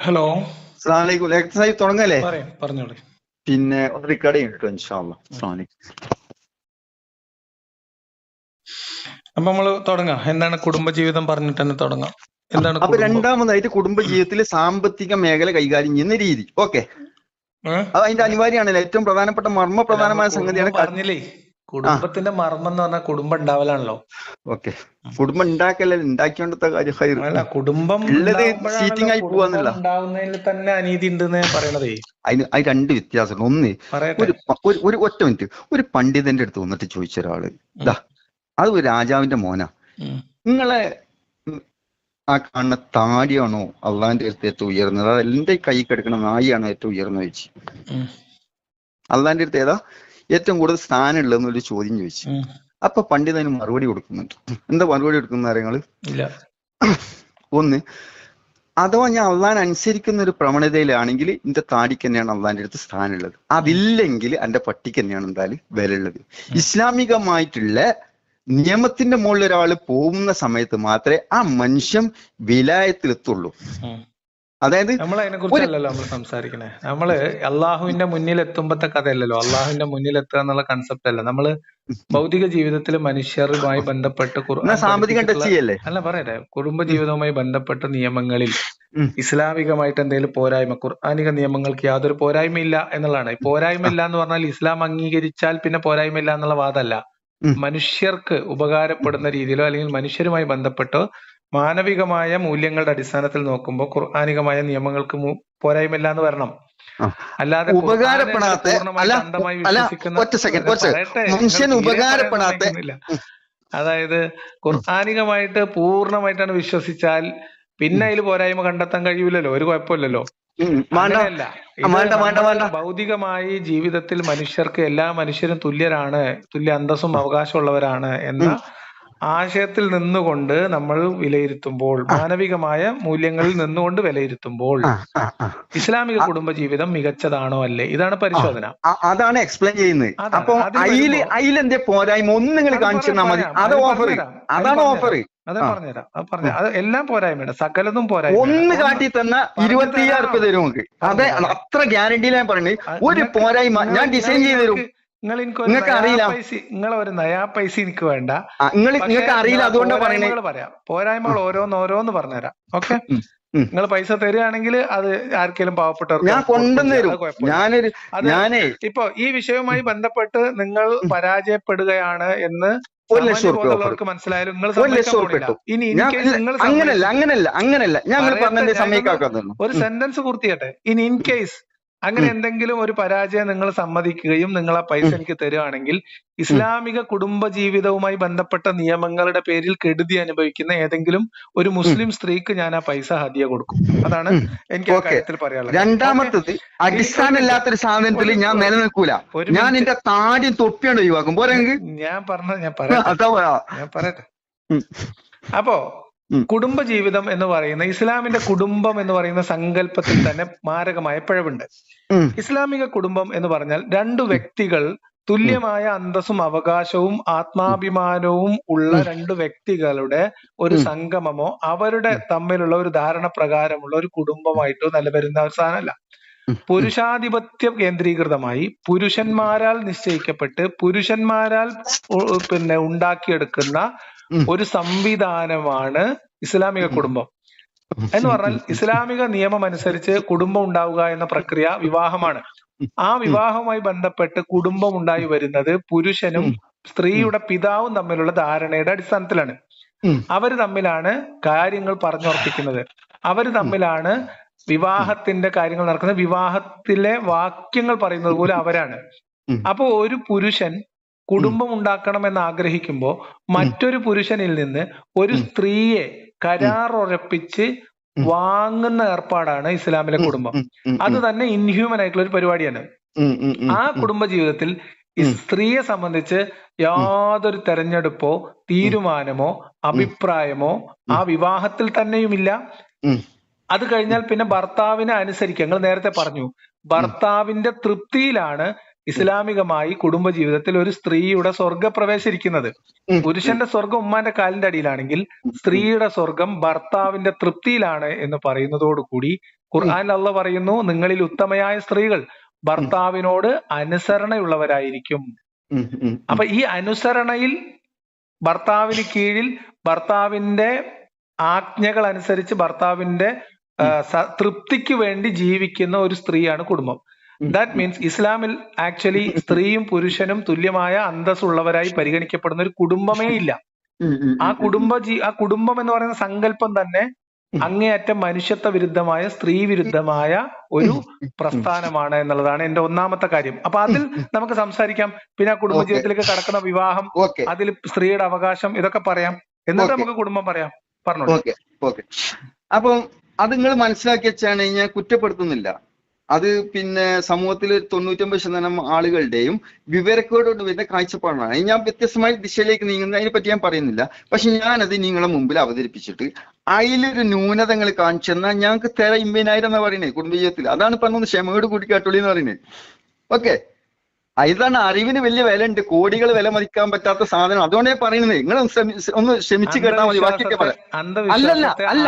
Hello, അസ്സലാമലൈക്കും. Exercise തുടങ്ങല്ലേ? പറഞ്ഞോളെ. പിന്നെ ഒന്ന് റെക്കോർഡ് ചെയ്യട്ടോ ഇൻഷാല്ലാ. അസ്സലാമലൈക്കും. അപ്പൊ നമ്മള് തുടങ്ങാം. എന്താണ് കുടുംബജീവിതം പറഞ്ഞിട്ട് തന്നെ തുടങ്ങാം. എന്താണ് അപ്പൊ കുടുംബം? രണ്ടാമതായിട്ട് കുടുംബ ജീവിതത്തിൽ സാമ്പത്തിക മേഖല കൈകാര്യം ചെയ്യുന്ന രീതി. ഓക്കെ, അത് അതിന്റെ അനിവാര്യമാണല്ലോ. ഏറ്റവും പ്രധാനപ്പെട്ട മർമ്മപ്രധാനമായ സംഗതിയാണ്. പറഞ്ഞില്ലേ, കുടുംബത്തിന്റെ മർമ്മം എന്ന് പറഞ്ഞാൽ കുടുംബം ഉണ്ടാവലാണല്ലോ. ഓക്കെ, കുടുംബം ഉണ്ടാക്കല്ലേ, ഉണ്ടാക്കിയോണ്ടത്തെ കാര്യം അല്ല, കുടുംബം ഉള്ളത് സീറ്റിംഗ് ആയി പോവാന്നില്ല. ഉണ്ടാവുന്നതിൽ തന്നെ അനീതി ഉണ്ടെന്ന് പറയണതേ. അത് രണ്ട് വ്യത്യാസമുണ്ട്. ഒന്ന്, ഒരു ഒറ്റ മിനിറ്റ്, ഒരു പണ്ഡിതന്റെ അടുത്ത് വന്നിട്ട് ചോദിച്ച ഒരാള്, അത് ഒരു രാജാവിന്റെ മോനാ, നിങ്ങളെ ആ കാണുന്ന താടിയാണോ അള്ളാന്റെ അടുത്ത് ഏറ്റവും ഉയർന്നത്, അത് എന്റെ കൈ കിടക്കുന്ന നായിയാണോ ഏറ്റവും ഉയർന്നത് ചോദിച്ചു. അള്ളാന്റെ അടുത്ത് ഏതാ ഏറ്റവും കൂടുതൽ സ്ഥാനം ഉള്ളതെന്നൊരു ചോദ്യം ചോദിച്ചു. അപ്പൊ പണ്ഡിതന് മറുപടി കൊടുക്കുന്നുണ്ട്. എന്താ മറുപടി കൊടുക്കുന്ന കാര്യങ്ങള്? ഒന്ന്, അഥവാ ഞാൻ അള്ളാൻ അനുസരിക്കുന്ന ഒരു പ്രവണതയിലാണെങ്കിൽ എന്റെ താടിക്ക് തന്നെയാണ് അള്ളാന്റെ അടുത്ത് സ്ഥാനമുള്ളത്. അതില്ലെങ്കിൽ എന്റെ പട്ടിക്ക് തന്നെയാണ് എന്തായാലും വില ഉള്ളത്. ഇസ്ലാമികമായിട്ടുള്ള നിയമത്തിന്റെ മുകളിൽ ഒരാൾ പോകുന്ന സമയത്ത് മാത്രമേ ആ മനുഷ്യൻ വിലായത്തിലെത്തുള്ളൂ. അതായത് നമ്മളതിനെ കുറിച്ചല്ലല്ലോ നമ്മൾ സംസാരിക്കണേ. നമ്മള് അള്ളാഹുവിന്റെ മുന്നിൽ എത്തുമ്പത്തെ കഥയല്ലല്ലോ. അള്ളാഹുവിന്റെ മുന്നിൽ എത്തുക എന്നുള്ള കൺസെപ്റ്റ് അല്ല. നമ്മള് ഭൗതിക ജീവിതത്തിൽ മനുഷ്യരുമായി ബന്ധപ്പെട്ട് അല്ല പറയട്ടെ, കുടുംബ ജീവിതവുമായി ബന്ധപ്പെട്ട നിയമങ്ങളിൽ ഇസ്ലാമികമായിട്ട് എന്തെങ്കിലും പോരായ്മ, ഖുർആനിക നിയമങ്ങൾക്ക് യാതൊരു പോരായ്മയില്ല എന്നുള്ളതാണ്. പോരായ്മ ഇല്ല എന്ന് പറഞ്ഞാൽ ഇസ്ലാം അംഗീകരിച്ചാൽ പിന്നെ പോരായ്മ ഇല്ല എന്നുള്ള വാദമല്ല. മനുഷ്യർക്ക് ഉപകാരപ്പെടുന്ന രീതിയിലോ അല്ലെങ്കിൽ മനുഷ്യരുമായി ബന്ധപ്പെട്ടോ മാനവികമായ മൂല്യങ്ങളുടെ അടിസ്ഥാനത്തിൽ നോക്കുമ്പോൾ ഖുർആനികമായ നിയമങ്ങൾക്ക് പോരായ്മയില്ല എന്ന് വരണം. അല്ലാതെ അതായത് ഖുർആനികമായിട്ട് പൂർണ്ണമായിട്ടാണ് വിശ്വസിച്ചാൽ പിന്നെ അതിൽ പോരായ്മ കണ്ടെത്താൻ കഴിയൂലല്ലോ. ഒരു കുഴപ്പമില്ലല്ലോ. അങ്ങനെയല്ല. ഭൗതികമായി ജീവിതത്തിൽ മനുഷ്യർക്ക് എല്ലാ മനുഷ്യരും തുല്യരാണ്, തുല്യ അന്തസ്സും അവകാശമുള്ളവരാണ് എന്ന ആശയത്തിൽ നിന്നുകൊണ്ട് നമ്മൾ വിലയിരുത്തുമ്പോൾ, മാനവികമായ മൂല്യങ്ങളിൽ നിന്നുകൊണ്ട് വിലയിരുത്തുമ്പോൾ ഇസ്ലാമിക കുടുംബജീവിതം മികച്ചതാണോ അല്ലേ, ഇതാണ് പരിശോധന. അതാണ് എക്സ്പ്ലെയിൻ ചെയ്യുന്നത്. അപ്പൊ അതിലെന്താ പോരായ്മ ഒന്ന് നിങ്ങൾ കാണിച്ചു തന്നാൽ മതി. അത് ഓഫർ, അതാണ് ഓഫർ. അത് പറഞ്ഞുതരാം. അത് എല്ലാം പോരായ്മയാണ്, സകലതും പോരായ്മ. ഒന്ന് കാട്ടി തന്ന 26,000 രൂപ തരും നമുക്ക്. അതെ, അത്ര ഗ്യാരണ്ടിയിലാണ് ഞാൻ പറഞ്ഞത്. ഒരു പോരായ്മ ഞാൻ ഡിസൈൻ ചെയ്ത് തരും. നിങ്ങൾക്ക് അറിയില്ല, നിങ്ങളെ ഒരു നയാ പൈസ എനിക്ക് വേണ്ട. നിങ്ങൾക്ക് അറിയില്ല, അതുകൊണ്ടാണ് പറയുന്നത്. പറയാം, പോരായ്മകൾ ഓരോന്ന് പറഞ്ഞുതരാം. ഓക്കെ, നിങ്ങൾ പൈസ തരികയാണെങ്കിൽ അത് ആർക്കെങ്കിലും പാവപ്പെട്ടവർക്ക് ഞാൻ കൊണ്ടുവന്നേരും. ഇപ്പൊ ഈ വിഷയവുമായി ബന്ധപ്പെട്ട് നിങ്ങൾ പരാജയപ്പെടുകയാണ് എന്ന് 1,00,000 രൂപ മനസ്സിലായാലും അങ്ങനല്ല ഞങ്ങൾ പറഞ്ഞ സമയക്കാക്കുന്നു. ഒരു സെന്റൻസ് പൂർത്തിയാട്ടെ. ഇൻ കേസ് അങ്ങനെ എന്തെങ്കിലും ഒരു പരാജയം നിങ്ങൾ സമ്മതിക്കുകയും നിങ്ങൾ ആ പൈസ എനിക്ക് തരുവാണെങ്കിൽ ഇസ്ലാമിക കുടുംബ ജീവിതവുമായി ബന്ധപ്പെട്ട നിയമങ്ങളുടെ പേരിൽ കെടുതി അനുഭവിക്കുന്ന ഏതെങ്കിലും ഒരു മുസ്ലിം സ്ത്രീക്ക് ഞാൻ ആ പൈസ ഹദിയ കൊടുക്കും. അതാണ് എനിക്ക് ആ കാര്യത്തിൽ പറയാനുള്ളത്. രണ്ടാമത്തത്, അടിസ്ഥാനമില്ലാത്തൊരു സാധനത്തിൽ ഞാൻ നിലനിൽക്കൂല. ഞാൻ എന്റെ താടിയും തൊപ്പിയാണ് ഒഴിവാക്കും. ഞാൻ പറയട്ടെ. അപ്പോ കുടുംബജീവിതം എന്ന് പറയുന്ന, ഇസ്ലാമിന്റെ കുടുംബം എന്ന് പറയുന്ന സങ്കല്പത്തിൽ തന്നെ മാരകമായ പിഴവുണ്ട്. ഇസ്ലാമിക കുടുംബം എന്ന് പറഞ്ഞാൽ രണ്ടു വ്യക്തികൾ തുല്യമായ അന്തസ്സും അവകാശവും ആത്മാഭിമാനവും ഉള്ള രണ്ട് വ്യക്തികളുടെ ഒരു സംഗമമോ അവരുടെ തമ്മിലുള്ള ഒരു ധാരണ പ്രകാരമുള്ള ഒരു കുടുംബമായിട്ടോ നിലവരുന്ന ഒരു സാധനമല്ല. പുരുഷാധിപത്യം കേന്ദ്രീകൃതമായി പുരുഷന്മാരാൽ നിശ്ചയിക്കപ്പെട്ട് പുരുഷന്മാരാൽ ഉണ്ടാക്കിയെടുക്കുന്ന ഒരു സംവിധാനമാണ് ഇസ്ലാമിക കുടുംബം എന്ന് പറഞ്ഞാൽ. ഇസ്ലാമിക നിയമം അനുസരിച്ച് കുടുംബം ഉണ്ടാവുക എന്ന പ്രക്രിയ വിവാഹമാണ്. ആ വിവാഹവുമായി ബന്ധപ്പെട്ട് കുടുംബം ഉണ്ടായി വരുന്നത് പുരുഷനും സ്ത്രീയുടെ പിതാവും തമ്മിലുള്ള ധാരണയുടെ അടിസ്ഥാനത്തിലാണ്. അവര് തമ്മിലാണ് കാര്യങ്ങൾ പറഞ്ഞുറപ്പിക്കുന്നത്. അവര് തമ്മിലാണ് വിവാഹത്തിന്റെ കാര്യങ്ങൾ നടക്കുന്നത്. വിവാഹത്തിലെ വാക്യങ്ങൾ പറയുന്നത് പോലും അവരാണ്. അപ്പോ ഒരു പുരുഷൻ കുടുംബം ഉണ്ടാക്കണമെന്ന് ആഗ്രഹിക്കുമ്പോൾ മറ്റൊരു പുരുഷനിൽ നിന്ന് ഒരു സ്ത്രീയെ കരാർ ഉറപ്പിച്ച് വാങ്ങുന്ന ഏർപ്പാടാണ് ഇസ്ലാമിലെ കുടുംബം. അത് തന്നെ ഇൻഹ്യൂമൻ ആയിട്ടുള്ള ഒരു പരിപാടിയാണ്. ആ കുടുംബ ജീവിതത്തിൽ ഈ സ്ത്രീയെ സംബന്ധിച്ച് യാതൊരു തെരഞ്ഞെടുപ്പോ തീരുമാനമോ അഭിപ്രായമോ ആ വിവാഹത്തിൽ തന്നെയുമില്ല. അത് കഴിഞ്ഞാൽ പിന്നെ ഭർത്താവിനെ അനുസരിക്കുക. നിങ്ങൾ നേരത്തെ പറഞ്ഞു, ഭർത്താവിന്റെ തൃപ്തിയിലാണ് ഇസ്ലാമികമായി കുടുംബജീവിതത്തിൽ ഒരു സ്ത്രീയുടെ സ്വർഗപ്രവേശം ഇരിക്കുന്നത്. പുരുഷന്റെ സ്വർഗം ഉമ്മാന്റെ കാലിന്റെ അടിയിലാണെങ്കിൽ സ്ത്രീയുടെ സ്വർഗം ഭർത്താവിന്റെ തൃപ്തിയിലാണ് എന്ന് പറയുന്നതോടുകൂടി ഖുർആനിൽ അല്ലാഹ് പറയുന്നു, നിങ്ങളിൽ ഉത്തമയായ സ്ത്രീകൾ ഭർത്താവിനോട് അനുസരണയുള്ളവരായിരിക്കും. അപ്പൊ ഈ അനുസരണയിൽ ഭർത്താവിന് കീഴിൽ ഭർത്താവിന്റെ ആജ്ഞകൾ അനുസരിച്ച് ഭർത്താവിന്റെ തൃപ്തിക്ക് വേണ്ടി ജീവിക്കുന്ന ഒരു സ്ത്രീയാണ് കുടുംബം. ദാറ്റ് മീൻസ് ഇസ്ലാമിൽ ആക്ച്വലി സ്ത്രീയും പുരുഷനും തുല്യമായ അന്തസ്സുള്ളവരായി പരിഗണിക്കപ്പെടുന്ന ഒരു കുടുംബമേ ഇല്ല. ആ കുടുംബം എന്ന് പറയുന്ന സങ്കല്പം തന്നെ അങ്ങേയറ്റം മനുഷ്യത്വ വിരുദ്ധമായ, സ്ത്രീ വിരുദ്ധമായ ഒരു പ്രസ്ഥാനമാണ് എന്നുള്ളതാണ് എന്റെ ഒന്നാമത്തെ കാര്യം. അപ്പൊ അതിൽ നമുക്ക് സംസാരിക്കാം. പിന്നെ ആ കുടുംബജീവിതത്തിലേക്ക് കടക്കുന്ന വിവാഹം, അതിൽ സ്ത്രീയുടെ അവകാശം, ഇതൊക്കെ പറയാം. എന്നിട്ട് നമുക്ക് കുടുംബം പറയാം. പറഞ്ഞോളൂ. അപ്പം അത് നിങ്ങൾ മനസ്സിലാക്കി വെച്ചാണ് ഞാൻ കുറ്റപ്പെടുത്തുന്നില്ല. അത് പിന്നെ സമൂഹത്തിൽ 99% ആളുകളുടെയും വിവരക്കേടോട് വരുന്ന കാഴ്ചപ്പാടാണ്. ഞാൻ വ്യത്യസ്തമായ ദിശയിലേക്ക് നീങ്ങുന്നത്, അതിനെപ്പറ്റി ഞാൻ പറയുന്നില്ല. പക്ഷെ ഞാനത് നിങ്ങളെ മുമ്പിൽ അവതരിപ്പിച്ചിട്ട് അതിലൊരു ന്യൂനതകൾ കാണിച്ചെന്നാൽ ഞങ്ങൾക്ക് തര 50,000 എന്നാ പറയുന്നത് കുടുംബജീവിതത്തിൽ. അതാണ് പറഞ്ഞത് ക്ഷമയോട് കൂടി കാട്ടുള്ളി എന്ന് പറയുന്നത്. ഓക്കെ, ഇതാണ് അറിവിന് വലിയ വില ഉണ്ട്, കോടികൾ വില മതിക്കാൻ പറ്റാത്ത സാധനം. അതുകൊണ്ടേ പറയുന്നത് നിങ്ങൾ ഒന്ന് ക്ഷമിച്ച് കേട്ടാൽ മതി, ബാക്കിയൊക്കെ പറയാം.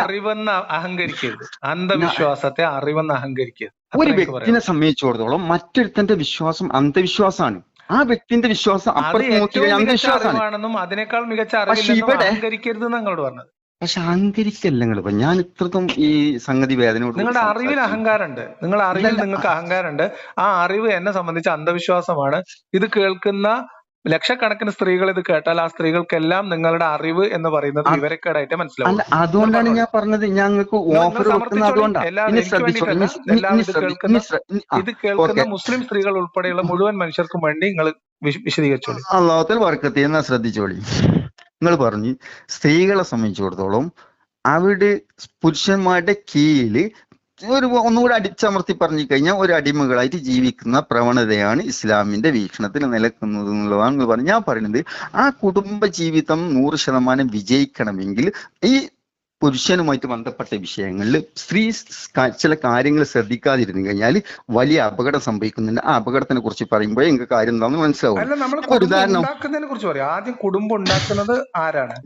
അറിവെന്ന് അഹങ്കരിക്കരുത്, അന്ധവിശ്വാസത്തെ അറിവെന്ന് അഹങ്കരിക്കരുത്. ഒരു വ്യക്തിനെ സംബന്ധിച്ചിടത്തോളം മറ്റൊരുത്തന്റെ വിശ്വാസം അന്ധവിശ്വാസമാണ്. ആ വ്യക്തിന്റെ വിശ്വാസം അപ്പുറത്ത് നോക്കി അന്ധവിശ്വാസമാണെന്നും അതിനേക്കാൾ മികച്ച അറിവില്ലെന്നും അഹങ്കരിക്കരുത് നിങ്ങളോട് പറഞ്ഞത്. പക്ഷെ അഹങ്കരിക്കല്ല നിങ്ങൾ. ഞാൻ ഇത്രത്തും ഈ സംഗതി വേദനയോട്, നിങ്ങളുടെ അറിവിൽ അഹങ്കാരമുണ്ട്, നിങ്ങളുടെ അറിവിൽ നിങ്ങൾക്ക് അഹങ്കാരമുണ്ട്. ആ അറിവ് എന്നെ സംബന്ധിച്ച് അന്ധവിശ്വാസമാണ്. ഇത് കേൾക്കുന്ന ലക്ഷക്കണക്കിന് സ്ത്രീകൾ ഇത് കേട്ടാൽ ആ സ്ത്രീകൾക്കെല്ലാം നിങ്ങളുടെ അറിവ് എന്ന് പറയുന്നത് വിവരക്കേടായിട്ട് മനസ്സിലാവും. അതുകൊണ്ടാണ് ഞാൻ പറഞ്ഞത് ഞങ്ങൾക്ക് ഓഫർ വെക്കുന്നത്. അതുകൊണ്ടാണ് ഇത് കേൾക്കുന്ന മുസ്ലിം സ്ത്രീകൾ ഉൾപ്പെടെയുള്ള മുഴുവൻ മനുഷ്യർക്കും വേണ്ടി നിങ്ങൾ വിശദീകരിച്ചോളൂ. അല്ലാഹുവിൽ ബർക്കത്ത് എന്നാ ശ്രദ്ധിച്ചോളി. നിങ്ങൾ പറഞ്ഞു സ്ത്രീകളെ സംബന്ധിച്ചിടത്തോളം അവിടെ പുരുഷന്മാരുടെ കീഴിൽ ഒന്നുകൂടെ അടിച്ചമർത്തി പറഞ്ഞു കഴിഞ്ഞാൽ ഒരു അടിമകളായിട്ട് ജീവിക്കുന്ന പ്രവണതയാണ് ഇസ്ലാമിന്റെ വീക്ഷണത്തിൽ നിലനിൽക്കുന്നത് എന്നുള്ളതാണ് പറഞ്ഞു. ഞാൻ പറയുന്നത് ആ കുടുംബ ജീവിതം 100% വിജയിക്കണമെങ്കിൽ ഈ പുരുഷനുമായിട്ട് ബന്ധപ്പെട്ട വിഷയങ്ങളിൽ സ്ത്രീ ചില കാര്യങ്ങൾ ശ്രദ്ധിക്കാതിരുന്നു കഴിഞ്ഞാൽ വലിയ അപകടം സംഭവിക്കുന്നുണ്ട്. ആ അപകടത്തിനെ കുറിച്ച് പറയുമ്പോൾ എനിക്ക് കാര്യം എന്താണെന്ന് മനസ്സിലാവും. ഒരു ഉദാഹരണം കുറിച്ച് പറയാം. ആദ്യം കുടുംബം ഉണ്ടാക്കുന്നത് ആരാണ്?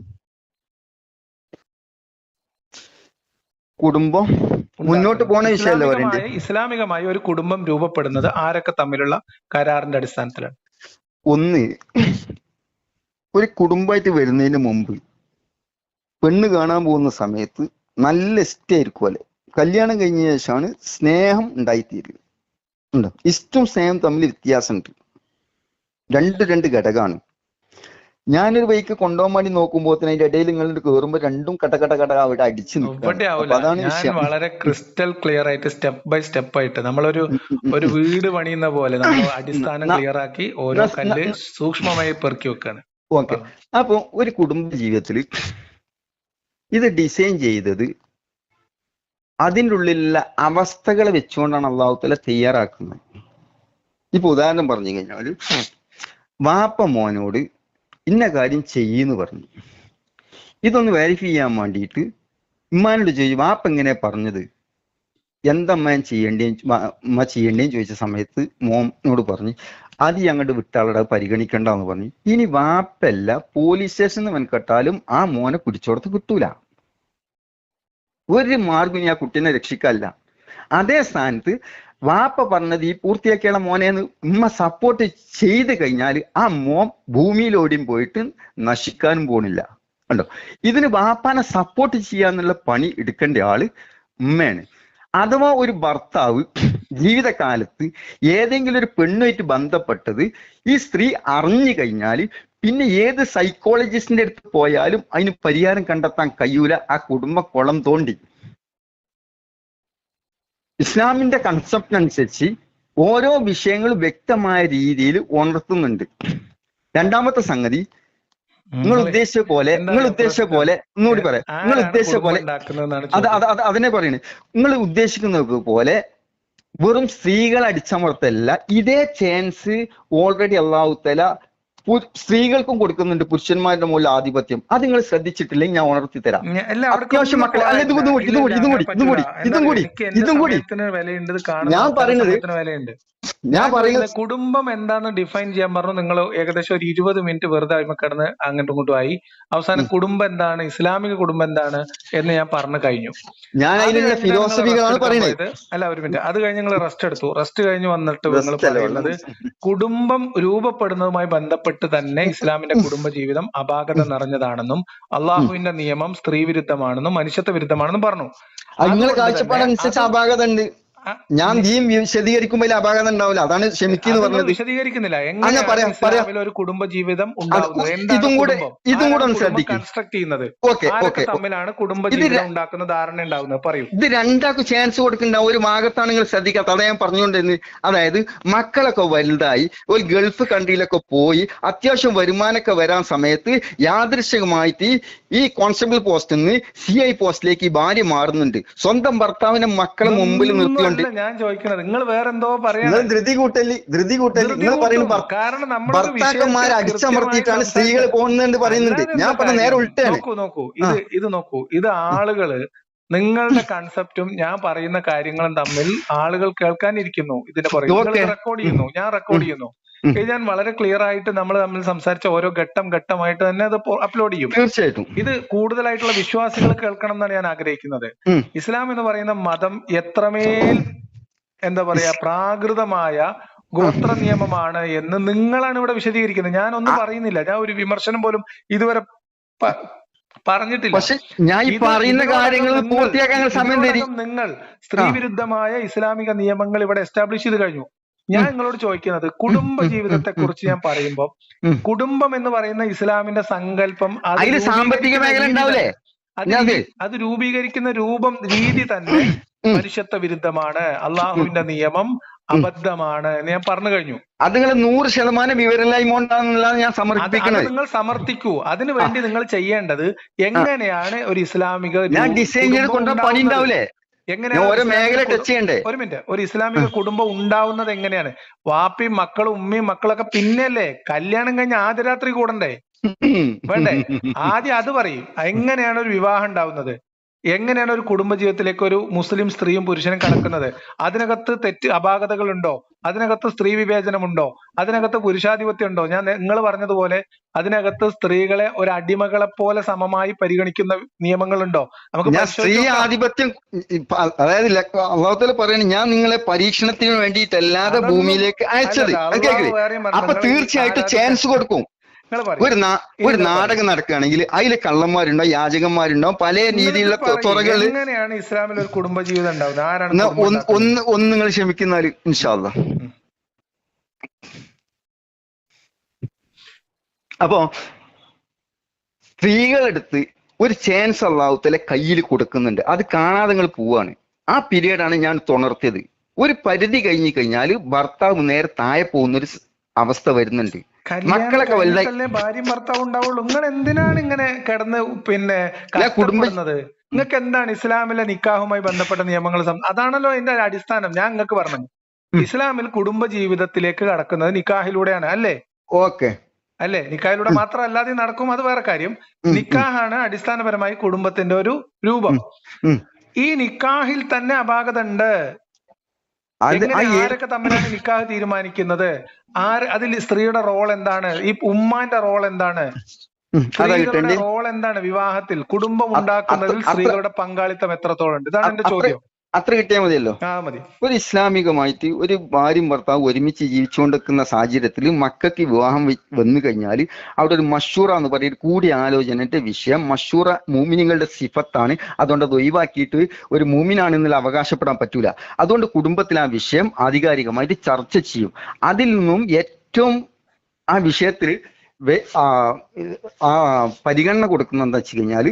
കുടുംബം മുന്നോട്ട് പോണ വിഷയമല്ല പറയുന്നത്. ഇസ്ലാമികമായി ഒരു കുടുംബം രൂപപ്പെടുന്നത് ആരൊക്കെ തമ്മിലുള്ള കരാറിന്റെ അടിസ്ഥാനത്തിലാണ്? ഒന്ന്, ഒരു കുടുംബമായിട്ട് വരുന്നതിന് മുമ്പ് പെണ്ണ് കാണാൻ പോകുന്ന സമയത്ത് നല്ല ഇഷ്ടമായിരിക്കും അല്ലെ. കല്യാണം കഴിഞ്ഞ ശേഷമാണ് സ്നേഹം ഉണ്ടായിത്തീരുക. ഉണ്ടോ? ഇഷ്ടവും സ്നേഹം തമ്മിൽ വ്യത്യാസമുണ്ട്. രണ്ട് ഘടകമാണ്. ഞാനൊരു ബൈക്ക് കൊണ്ടുപോകാൻ വേണ്ടി നോക്കുമ്പോൾ അതിന്റെ ഇടയിൽ നിങ്ങൾ കയറുമ്പോൾ രണ്ടും കട അവിടെ അടിച്ചു നിൽക്കും. അതാണ് വിഷയം. വളരെ ക്രിസ്റ്റൽ ക്ലിയർ ആയിട്ട് സ്റ്റെപ്പ് ബൈ സ്റ്റെപ്പ് ആയിട്ട് നമ്മളൊരു വീട് പണിയുന്ന പോലെ നമ്മൾ അടിസ്ഥാനം ക്ലിയർ ആക്കി ഓരോ കല്ല് സൂക്ഷ്മമായി പെറുക്കി വെക്കാണ്. ഓക്കെ, അപ്പൊ ഒരു കുടുംബ ജീവിതത്തിൽ ഇത് ഡിസൈൻ ചെയ്തത് അതിൻ്റെ ഉള്ളിലുള്ള അവസ്ഥകളെ വെച്ചുകൊണ്ടാണ് അള്ളാഹു തആല തയ്യാറാക്കുന്നത്. ഇപ്പൊ ഉദാഹരണം പറഞ്ഞു കഴിഞ്ഞാൽ വാപ്പ മോനോട് ഇന്ന കാര്യം ചെയ്യുന്നു പറഞ്ഞു. ഇതൊന്ന് വെരിഫൈ ചെയ്യാൻ വേണ്ടിയിട്ട് ഉമ്മാനോട് ചോദിച്ചു, വാപ്പ എങ്ങനെ പറഞ്ഞത്, എന്തമ്മ ചെയ്യേണ്ടേന്ന് ചോദിച്ച സമയത്ത് മോനോട് പറഞ്ഞു അത് ഞങ്ങളുടെ വിട്ടാളുടെ പരിഗണിക്കണ്ടെന്ന് പറഞ്ഞു. ഇനി വാപ്പല്ല പോലീസ് സ്റ്റേഷനിൽ മെനക്കെട്ടാലും ആ മോനെ പിടിച്ചോടത്ത് കിട്ടൂല. ഒരു മാർഗം ആ കുട്ടീനെ രക്ഷിക്കല്ല. അതേ സ്ഥാനത്ത് വാപ്പ പറഞ്ഞത് ഈ പൂർത്തിയാക്കിയുള്ള മോനെന്ന് ഉമ്മ സപ്പോർട്ട് ചെയ്ത് കഴിഞ്ഞാൽ ആ മോൻ ഭൂമിയിലോടിയും പോയിട്ട് നശിക്കാനും പോണില്ല. കണ്ടോ? ഇതിന് വാപ്പാനെ സപ്പോർട്ട് ചെയ്യാന്നുള്ള പണി എടുക്കേണ്ട ആള് ഉമ്മയാണ്. അഥവാ ഒരു ഭർത്താവ് ജീവിതകാലത്ത് ഏതെങ്കിലും ഒരു പെണ്ണുമായിട്ട് ബന്ധപ്പെട്ടത് ഈ സ്ത്രീ അറിഞ്ഞു കഴിഞ്ഞാൽ പിന്നെ ഏത് സൈക്കോളജിസ്റ്റിന്റെ അടുത്ത് പോയാലും അതിന് പരിഹാരം കണ്ടെത്താൻ കഴിയൂല. ആ കുടുംബ കുളം തോണ്ടി. ഇസ്ലാമിന്റെ കൺസെപ്റ്റ് അനുസരിച്ച് ഓരോ വിഷയങ്ങളും വ്യക്തമായ രീതിയിൽ ഉണർത്തുന്നുണ്ട്. രണ്ടാമത്തെ സംഗതി, നിങ്ങൾ ഉദ്ദേശിച്ച പോലെ ഒന്നുകൂടി പറയാം, നിങ്ങൾ ഉദ്ദേശിച്ച പോലെ അതിനെ പറയുന്നത് നിങ്ങൾ ഉദ്ദേശിക്കുന്നത് പോലെ വെറും സ്ത്രീകൾ അടിച്ചമർത്തല്ല. ഇതേ ചാൻസ് ഓൾറെഡി അല്ലാഹു തആല സ്ത്രീകൾക്കും കൊടുക്കുന്നുണ്ട്. പുരുഷന്മാരുടെ മുകളിൽ ആധിപത്യം. അത് നിങ്ങൾ ശ്രദ്ധിച്ചിട്ടില്ലെങ്കിൽ ഞാൻ ഉണർത്തി തരാം. അത്യാവശ്യം മക്കളെ അല്ല ഇതും കൂടി ഞാൻ പറയുന്നത് ഞാൻ പറയുന്നത് കുടുംബം എന്താന്ന് ഡിഫൈൻ ചെയ്യാൻ പറഞ്ഞു. നിങ്ങൾ ഏകദേശം ഒരു 20 മിനിറ്റ് വെറുതെ അതിമ കിടന്ന് അങ്ങോട്ടും ഇങ്ങോട്ടും ആയി. അവസാനം കുടുംബം എന്താണ്, ഇസ്ലാമിക കുടുംബം എന്താണ് എന്ന് ഞാൻ പറഞ്ഞു കഴിഞ്ഞു. ഞാൻ അതിലുള്ള ഫിലോസഫികളാണ് പറയുന്നത്. അല്ല, ഒരു മിനിറ്റ്. അത് കഴിഞ്ഞ് നിങ്ങൾ റെസ്റ്റ് എടുത്തു. റെസ്റ്റ് കഴിഞ്ഞ് വന്നിട്ട് നിങ്ങൾ പറയുന്നത് കുടുംബം രൂപപ്പെടുന്നതുമായി ബന്ധപ്പെട്ട് തന്നെ ഇസ്ലാമിന്റെ കുടുംബ ജീവിതം അപാകത നിറഞ്ഞതാണെന്നും അള്ളാഹുവിന്റെ നിയമം സ്ത്രീ വിരുദ്ധമാണെന്നും മനുഷ്യത്വ വിരുദ്ധമാണെന്നും പറഞ്ഞു. നിങ്ങളെ കാഴ്ചപ്പാടനുസരിച്ച് അപാകത ഉണ്ട്. ഞാൻ ദീൻ വിശദീകരിക്കുമ്പോൾ അപാകത ഉണ്ടാവില്ല. അതാണ് ക്ഷമിക്കുന്നു പറഞ്ഞത്. വിശദീകരിക്കുന്നില്ല എങ്ങനെ ഒരു കുടുംബ ജീവിതം ഇതും കൂടെ ഒന്ന് ശ്രദ്ധിക്കും. കൺസ്ട്രക്ട് ചെയ്യുന്നത് തമ്മിലാണ് കുടുംബ ജീവിതം ഉണ്ടാക്കുന്ന ധാരണ ഉണ്ടാവുന്നത്. പറയൂ. ഇത് രണ്ടാക്കും ചാൻസ് കൊടുക്കണ്ട. ഒരു ഭാഗത്താണ് നിങ്ങൾ ശ്രദ്ധിക്കാത്ത. അതാ ഞാൻ പറഞ്ഞുകൊണ്ടിരുന്നത്. അതായത് മക്കളൊക്കെ വലുതായി ഒരു ഗൾഫ് കൺട്രിയിലൊക്കെ പോയി അത്യാവശ്യം വരുമാനമൊക്കെ വരാൻ സമയത്ത് യാദൃശ്ചികമായിട്ട് ഈ കോൺസ്റ്റബിൾ പോസ്റ്റിൽ നിന്ന് CI പോസ്റ്റിലേക്ക് ഈ ഭാര്യ മാറുന്നുണ്ട്. സ്വന്തം ഭർത്താവിനെ മക്കളെ മുമ്പിൽ നിർത്തിക്കൊണ്ട്. ഞാൻ ചോദിക്കുന്നത് നിങ്ങൾ വേറെന്തോ പറയാം. ധൃതി കൂട്ടല് നിങ്ങൾ പറയുന്നു ഭർത്താക്കന്മാരെ അടിച്ചമർത്തിയിട്ടാണ് സ്ത്രീകൾ പോകുന്നതെന്ന് പറയുന്നുണ്ട്. ഞാൻ പറഞ്ഞ നേരെ ഉൾട്ടാണ്. നോക്കൂ ഇത് ആളുകള് നിങ്ങളുടെ കൺസെപ്റ്റും ഞാൻ പറയുന്ന കാര്യങ്ങളും തമ്മിൽ ആളുകൾ കേൾക്കാനിരിക്കുന്നു. ഇതിന്റെ പുറകെ റെക്കോർഡ് ചെയ്യുന്നു, ഞാൻ റെക്കോർഡ് ചെയ്യുന്നു. ഞാൻ വളരെ ക്ലിയർ ആയിട്ട് നമ്മൾ തമ്മിൽ സംസാരിച്ച ഓരോ ഘട്ടമായിട്ട് തന്നെ അത് അപ്ലോഡ് ചെയ്യും. തീർച്ചയായിട്ടും ഇത് കൂടുതലായിട്ടുള്ള വിശ്വാസികൾ കേൾക്കണം എന്നാണ് ഞാൻ ആഗ്രഹിക്കുന്നത്. ഇസ്ലാം എന്ന് പറയുന്ന മതം എത്രമേൽ എന്താ പറയാ പ്രാകൃതമായ ഗോത്ര നിയമമാണ് എന്ന് നിങ്ങളാണ് ഇവിടെ വിശദീകരിക്കുന്നത്. ഞാനൊന്നും പറയുന്നില്ല. ഞാൻ ഒരു വിമർശനം പോലും ഇതുവരെ പറഞ്ഞിട്ടില്ല. ഞാൻ ഈ പറയുന്ന കാര്യങ്ങൾ പൂർത്തിയാക്കാൻ സമയം തരും. നിങ്ങൾ സ്ത്രീ വിരുദ്ധമായ ഇസ്ലാമിക നിയമങ്ങൾ ഇവിടെ എസ്റ്റാബ്ലിഷ് ചെയ്ത് കഴിഞ്ഞു. ഞാൻ നിങ്ങളോട് ചോദിക്കുന്നത് കുടുംബ ജീവിതത്തെ കുറിച്ച് ഞാൻ പറയുമ്പോൾ കുടുംബം എന്ന് പറയുന്ന ഇസ്ലാമിന്റെ സങ്കല്പം സാമ്പത്തിക മേഖല ഉണ്ടാവില്ലേ, അത് രൂപീകരിക്കുന്ന രീതി തന്നെ മനുഷ്യത്വ വിരുദ്ധമാണ്. അള്ളാഹുവിന്റെ നിയമം അബദ്ധമാണ് എന്ന് ഞാൻ പറഞ്ഞു കഴിഞ്ഞു. അത് നിങ്ങൾ 100% വിവരമില്ലായ്മ ഞാൻ സമർപ്പിക്കുന്നത്. നിങ്ങൾ സമർത്ഥിക്കൂ. അതിനു വേണ്ടി നിങ്ങൾ ചെയ്യേണ്ടത് എങ്ങനെയാണ് ഒരു ഇസ്ലാമിക ഡിസൈൻ ചെയ്ത് കൊണ്ടുവരാൻ പണി ഉണ്ടാവില്ലേ? ഒരു മിനിറ്റ്. ഒരു ഇസ്ലാമിക കുടുംബം ഉണ്ടാവുന്നത് എങ്ങനെയാണ്? വാപ്പിയും മക്കളും ഉമ്മയും മക്കളൊക്കെ പിന്നെയല്ലേ കല്യാണം കഴിഞ്ഞ ആദ്യ രാത്രി കൂടണ്ടേ? വേണ്ടേ? ആദ്യം അത് പറയും. എങ്ങനെയാണ് ഒരു വിവാഹം ഉണ്ടാവുന്നത്? എങ്ങനെയാണ് ഒരു കുടുംബജീവിതത്തിലേക്ക് ഒരു മുസ്ലിം സ്ത്രീയും പുരുഷനും കടക്കുന്നത്? അതിനകത്ത് അപാകതകളുണ്ടോ? അതിനകത്ത് സ്ത്രീ വിവേചനമുണ്ടോ? അതിനകത്ത് പുരുഷാധിപത്യം ഉണ്ടോ? നിങ്ങൾ പറഞ്ഞതുപോലെ അതിനകത്ത് സ്ത്രീകളെ ഒരു അടിമകളെ പോലെ സമമായി പരിഗണിക്കുന്ന നിയമങ്ങളുണ്ടോ? നമുക്ക് സ്ത്രീ ആധിപത്യം, അതായത് അള്ളാഹുത്താല പറയണ ഞാൻ നിങ്ങളെ പരീക്ഷണത്തിന് വേണ്ടിയിട്ടല്ലാതെ ഭൂമിയിലേക്ക് അയച്ചത്. അപ്പൊ തീർച്ചയായിട്ടും ചാൻസ് കൊടുക്കും. ഒരു നാടകം നടക്കുകയാണെങ്കിൽ അതിൽ കള്ളന്മാരുണ്ടോ, യാചകന്മാരുണ്ടോ, പല രീതിയിലുള്ള തുറകളിൽ. എങ്ങനെയാണ് ഇസ്ലാമിൽ ഒരു കുടുംബജീവിതം ഉണ്ടാവുന്നത്? ഒന്ന് നിങ്ങൾ ക്ഷമിക്കുന്നാല് ഇൻഷാ അല്ലാഹ്. അപ്പോ സ്ത്രീകളെടുത്ത് ഒരു ചാൻസ് അള്ളാഹുത്താല കയ്യിൽ കൊടുക്കുന്നുണ്ട്. അത് കാണാതെ നിങ്ങൾ പോവാണ്. ആ പീരീഡാണ് ഞാൻ തുണർത്തിയത്. ഒരു പരിധി കഴിഞ്ഞു കഴിഞ്ഞാൽ ഭർത്താവ് നേരെ താഴെ പോകുന്നൊരു അവസ്ഥ വരുന്നുണ്ട്. മക്കളൊക്കെ വലുതായി ഭാര്യയും ഭർത്താവും ഉണ്ടാവുള്ളൂ. നിങ്ങൾ എന്തിനാണ് ഇങ്ങനെ കിടന്ന് കഷ്ടപ്പെടുന്നത്? നിങ്ങൾക്ക് എന്താണ് ഇസ്ലാമിലെ നിക്കാഹുമായി ബന്ധപ്പെട്ട നിയമങ്ങൾ? അതാണല്ലോ അതിന്റെ അടിസ്ഥാനം. ഞാൻ നിങ്ങൾക്ക് പറഞ്ഞു, ഇസ്ലാമിൽ കുടുംബ ജീവിതത്തിലേക്ക് കടക്കുന്നത് നിക്കാഹിലൂടെയാണ്. അല്ലേ? ഓക്കെ അല്ലേ? നിക്കാഹിലൂടെ മാത്രം അല്ലാതെ നടക്കും, അത് വേറെ കാര്യം. നിക്കാഹാണ് അടിസ്ഥാനപരമായി കുടുംബത്തിന്റെ ഒരു രൂപം. ഈ നിക്കാഹിൽ തന്നെ അപാകത ഉണ്ട്. ആരൊക്കെ തമ്മിലാണ് നിക്കാഹ് തീരുമാനിക്കുന്നത്? അതിൽ സ്ത്രീയുടെ റോൾ എന്താണ്? ഈ ഉമ്മാന്റെ റോൾ എന്താണ്? സ്ത്രീകളുടെ റോൾ എന്താണ് വിവാഹത്തിൽ? കുടുംബം ഉണ്ടാക്കുന്നതിൽ സ്ത്രീകളുടെ പങ്കാളിത്തം എത്രത്തോളം ഉണ്ട്? ഇതാണ് എന്റെ ചോദ്യം. അത്ര കിട്ടിയാൽ മതിയല്ലോ. മതി. ഒരു ഇസ്ലാമികമായിട്ട് ഒരു ഭാര്യയും ഭർത്താവ് ഒരുമിച്ച് ജീവിച്ചുകൊണ്ടിരിക്കുന്ന സാഹചര്യത്തിൽ മക്കൾക്ക് വിവാഹം വന്നു കഴിഞ്ഞാൽ അവിടെ ഒരു മഷൂറ എന്ന് പറയുന്ന കൂടിയാലോചനയുടെ വിഷയം. മഷൂറ മൂമിനിങ്ങളുടെ സിഫത്താണ്. അതുകൊണ്ട് അത് ഒഴിവാക്കിയിട്ട് ഒരു മൂമിനാണെന്നുള്ള അവകാശപ്പെടാൻ പറ്റൂല. അതുകൊണ്ട് കുടുംബത്തിൽ ആ വിഷയം ആധികാരികമായിട്ട് ചർച്ച ചെയ്യും. അതിൽ നിന്നും ഏറ്റവും ആ വിഷയത്തിൽ പരിഗണന കൊടുക്കുന്ന എന്താ വെച്ച് കഴിഞ്ഞാൽ